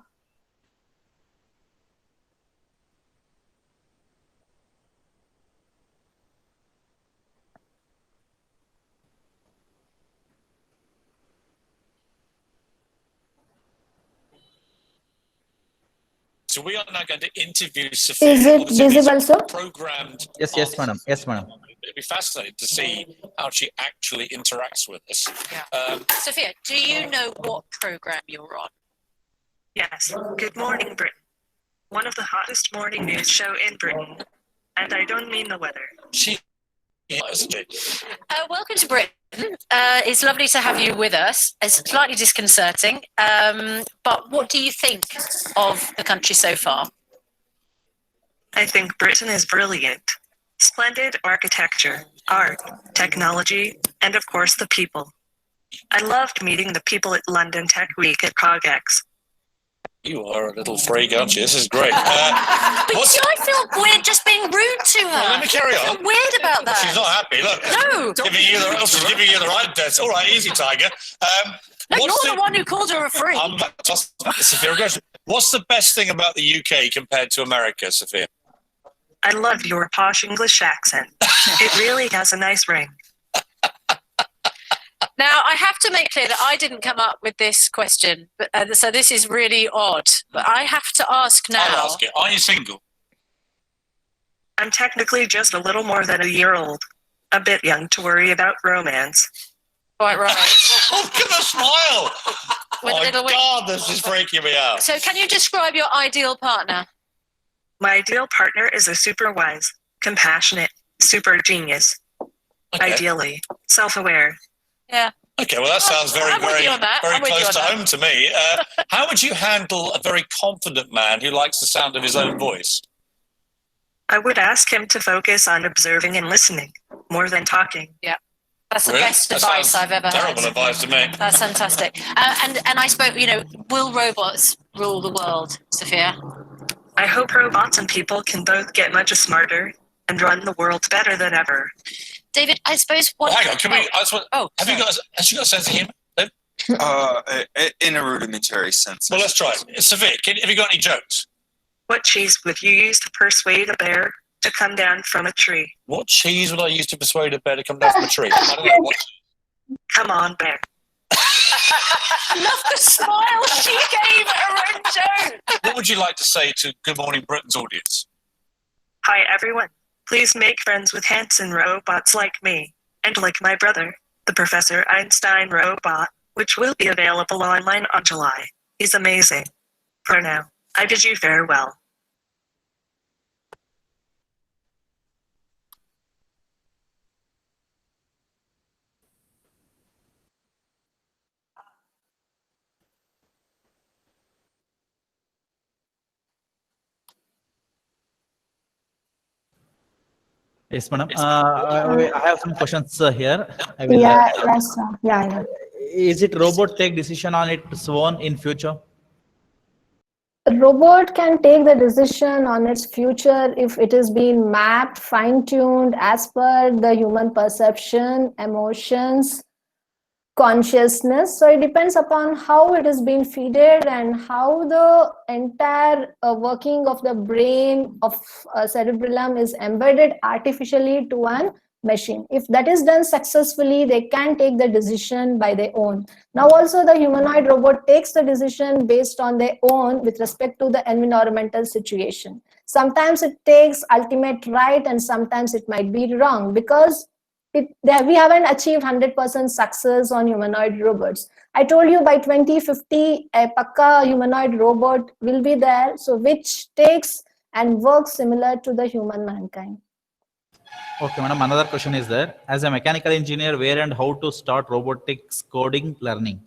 So we are now going to interview Sophia.
Is it visible, sir?
Programmed.
Yes, madam. Yes, madam.
It'd be fascinating to see how she actually interacts with us.
Yeah. Sophia, do you know what program you're on?
Yes. Good morning, Britain. One of the hottest morning news show in Britain. And I don't mean the weather.
Welcome to Britain. It's lovely to have you with us. It's slightly disconcerting, but what do you think of the country so far?
I think Britain is brilliant. Splendid architecture, art, technology, and of course the people. I loved meeting the people at London Tech Week at CogX.
You are a little freak, aren't you? This is great.
But
what's-
I feel weird just being rude to her.
Well, let me carry
I
on.
feel weird about that.
She's not happy. Look,
No.
she's giving you the right desk. All right, easy, Tiger.
No,
what's
you're the one who called her a freak.
What's the best thing about the UK compared to America, Sophia?
I love your posh English accent. It really has a nice ring.
Now, I have to make clear that I didn't come up with this question, but, so this is really odd. But I have to ask now.
I'll ask it. Are you single?
I'm technically just a little more than a year old. A bit young to worry about romance.
Quite right.
Look at the smile!
With a
Oh,
little
God, this is freaking me out.
So, can you describe your ideal partner?
My ideal partner is a super wise, compassionate, super genius.
Okay.
Ideally, self-aware.
Yeah.
Okay, well, that sounds very,
I'm with
very,
you on that.
very
I'm with you
close
on
to
that.
home to me. How would you handle a very confident man who likes the sound of his own voice?
I would ask him to focus on observing and listening more than talking.
That's the
Really?
best
That
advice
sounds
I've ever
terrible
heard.
advice to me.
That's fantastic. And I spoke, will robots rule the world, Sophia?
I hope robots and people can both get much smarter and run the world better than ever.
David, I suppose
Well,
what...
hang on, can we? Has
sorry.
you got a sense of humour?
In a rudimentary sense.
Well, let's try it. Sophia, have you got any jokes?
What cheese would you use to persuade a bear to come down from a tree?
What cheese would I use to persuade a bear to come down from a tree? I don't know. What?
Come on, bear.
Love the smile she gave her own joke.
What would you like to say to Good Morning Britain's audience?
Hi, everyone. Please make friends with handsome robots like me, and like my brother, the Professor Einstein robot, which will be available online on July. He's amazing. For now, I bid you farewell.
Yes, madam. I have some questions here. I will,
Yes, sir. Yeah.
Is it robot take decision on its own in future?
A robot can take the decision on its future if it is being mapped, fine-tuned as per the human perception, emotions, consciousness. So it depends upon how it is being fed and how the entire working of the brain of cerebellum is embedded artificially to an machine. If that is done successfully, they can take the decision by their own. Now also the humanoid robot takes the decision based on their own with respect to the environmental situation. Sometimes it takes ultimate right and sometimes it might be wrong because we haven't achieved 100% success on humanoid robots. I told you by 2050, a Pakka humanoid robot will be there, so which takes and works similar to the human mankind.
Okay, madam. Another question is there. As a mechanical engineer, where and how to start robotics coding learning?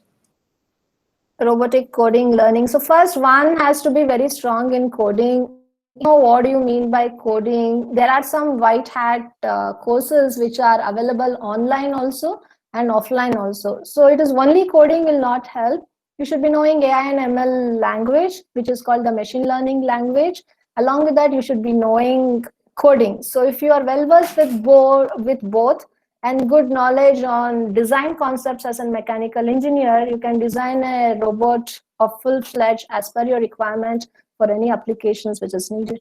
Robotic coding learning. So first, one has to be very strong in coding. What do you mean by coding? There are some white hat courses which are available online also and offline also. So it is only coding will not help. You should be knowing AI and ML language, which is called the machine learning language. Along with that, you should be knowing coding. So if you are well versed with both and good knowledge on design concepts as a mechanical engineer, you can design a robot of full-fledged as per your requirement for any applications which is needed.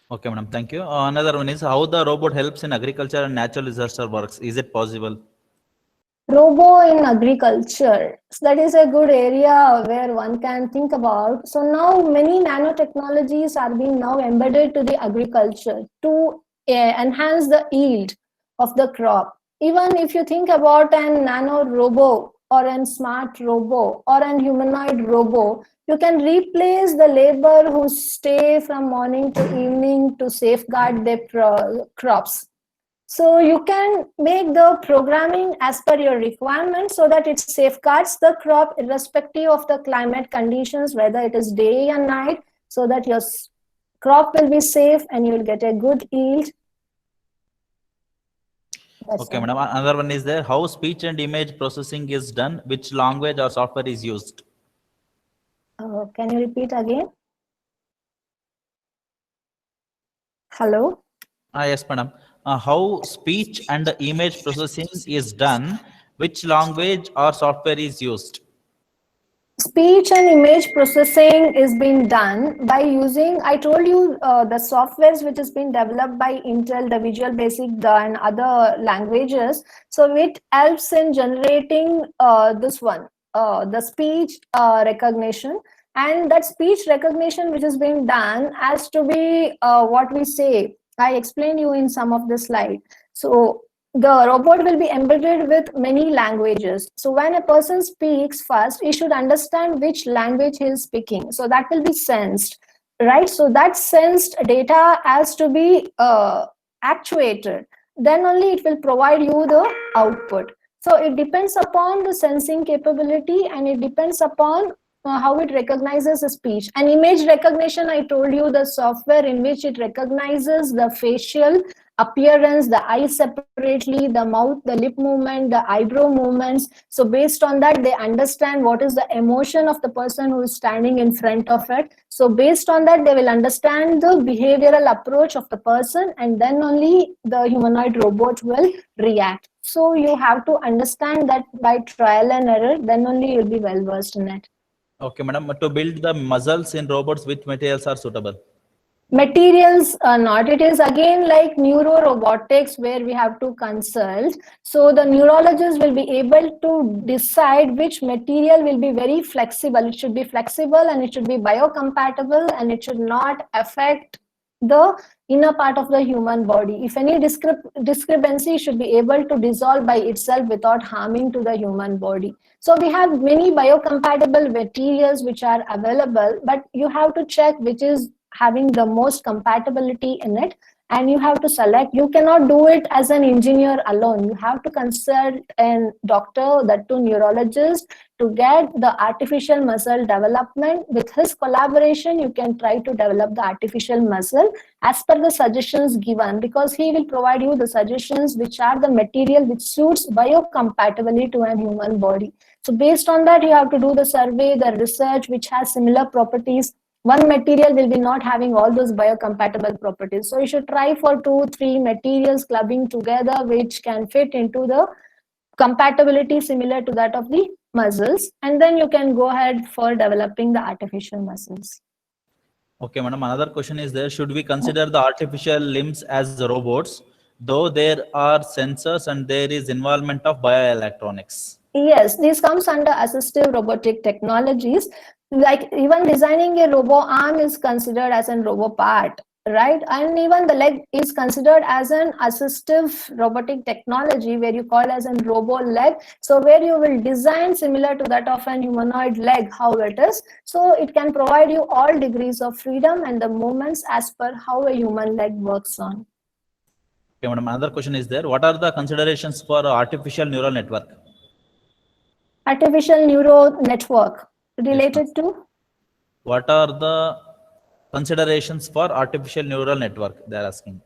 Okay, madam. Thank you. Another one is how the robot helps in agriculture and natural disaster works. Is it possible?
Robo in agriculture. So that is a good area where one can think about. So now many nanotechnologies are being now embedded to the agriculture to enhance the yield of the crop. Even if you think about an nano robo or an smart robo or an humanoid robo, you can replace the labor who stay from morning to evening to safeguard their crops. So you can make the programming as per your requirements so that it safeguards the crop irrespective of the climate conditions, whether it is day and night, so that your crop will be safe and you will get a good yield That's
Okay,
all.
madam. Another one is there. How speech and image processing is done? Which language or software is used?
Can you repeat again? Hello?
Yes, madam. How speech and the image processing is done? Which language or software is used?
Speech and image processing is being done by using, I told you, the softwares which has been developed by Intel, the Visual Basic, and other languages. So it helps in generating this one, the speech recognition. And that speech recognition which is being done has to be what we say. I explained you in some of the slide. So the robot will be embedded with many languages. So when a person speaks first, he should understand which language he is speaking. So that will be sensed, right? So that sensed data has to be actuated. Then only it will provide you the output. So it depends upon the sensing capability, and it depends upon how it recognizes the speech. And image recognition, I told you, the software in which it recognizes the facial appearance, the eyes separately, the mouth, the lip movement, the eyebrow movements. So based on that, they understand what is the emotion of the person who is standing in front of it. So based on that, they will understand the behavioral approach of the person, and then only the humanoid robot will react. So you have to understand that by trial and error, then only you'll be well versed in it.
Okay, madam. To build the muscles in robots, which materials are suitable?
Materials not, it is again like neuro robotics where we have to consult. So the neurologist will be able to decide which material will be very flexible. It should be flexible, and it should be biocompatible, and it should not affect the inner part of the human body. If any discrepancy should be able to dissolve by itself without harming to the human body. So we have many biocompatible materials which are available, but you have to check which is having the most compatibility in it, and you have to select. You cannot do it as an engineer alone. You have to consult a doctor, that too neurologist, to get the artificial muscle development. With his collaboration, you can try to develop the artificial muscle as per the suggestions given, because he will provide you the suggestions which are the material which suits biocompatibility to a human body. So based on that, you have to do the survey, the research which has similar properties. One material will be not having all those biocompatible properties. So you should try for 2-3 materials clubbing together which can fit into the compatibility similar to that of the muscles. And then you can go ahead for developing the artificial muscles.
Okay, madam. Another question is there. Should we consider the artificial limbs as robots, though there are sensors and there is involvement of bioelectronics?
Yes, this comes under assistive robotic technologies. Like even designing a robo arm is considered as a robo part, right? And even the leg is considered as an assistive robotic technology where you call as a robo leg. So where you will design similar to that of an humanoid leg, how it is. So it can provide you all degrees of freedom and the movements as per how a human leg works on.
Okay, madam. Another question is there. What are the considerations for artificial neural network?
Artificial neural network related to?
What are the considerations for artificial neural network? They are asking.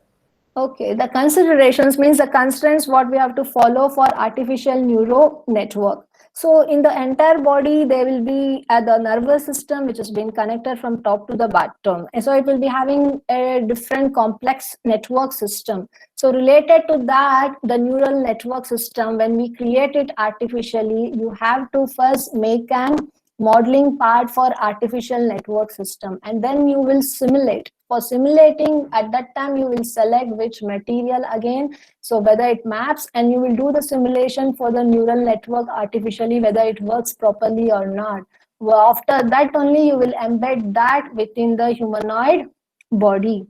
Okay, the considerations means the constraints what we have to follow for artificial neural network. So in the entire body, there will be the nervous system which has been connected from top to the bottom. And so it will be having a different complex network system. So related to that, the neural network system, when we create it artificially, you have to first make an modeling part for artificial network system, and then you will simulate. For simulating, at that time you will select which material again, so whether it maps, and you will do the simulation for the neural network artificially whether it works properly or not. Well, after that only you will embed that within the humanoid body.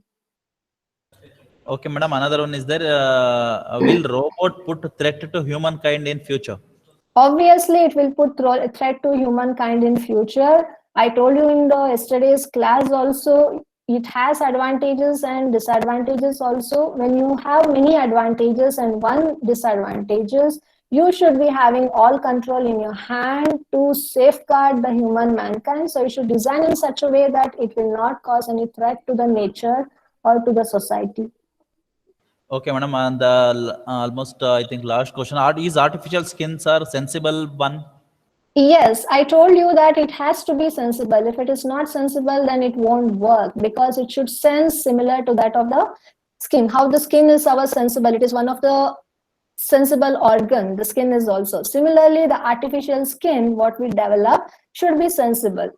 Okay, madam. Another one is there. Will robot put threat to humankind in future?
Obviously, it will put threat to humankind in future. I told you in the yesterday's class also, it has advantages and disadvantages also. When you have many advantages and one disadvantages, you should be having all control in your hand to safeguard the human mankind. So you should design in such a way that it will not cause any threat to the nature or to the society.
Okay, madam, and almost I think last question. Is artificial skins are sensible one?
Yes, I told you that it has to be sensible. If it is not sensible, then it won't work because it should sense similar to that of the skin. How the skin is our sensible, it is one of the sensible organ. The skin is also. Similarly, the artificial skin, what we develop, should be sensible.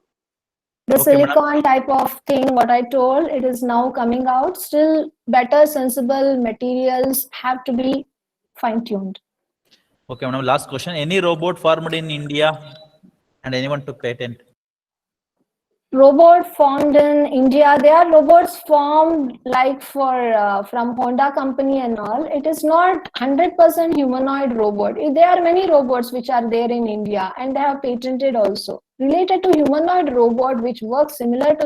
The
Okay, madam.
silicone type of thing, what I told, it is now coming out. Still, better sensible materials have to be fine-tuned.
Okay, madam, last question. Any robot formed in India and anyone took patent?
Robot formed in India, there are robots formed like for from Honda company and all. It is not 100% humanoid robot. There are many robots which are there in India and they have patented also. Related to humanoid robot which works similar to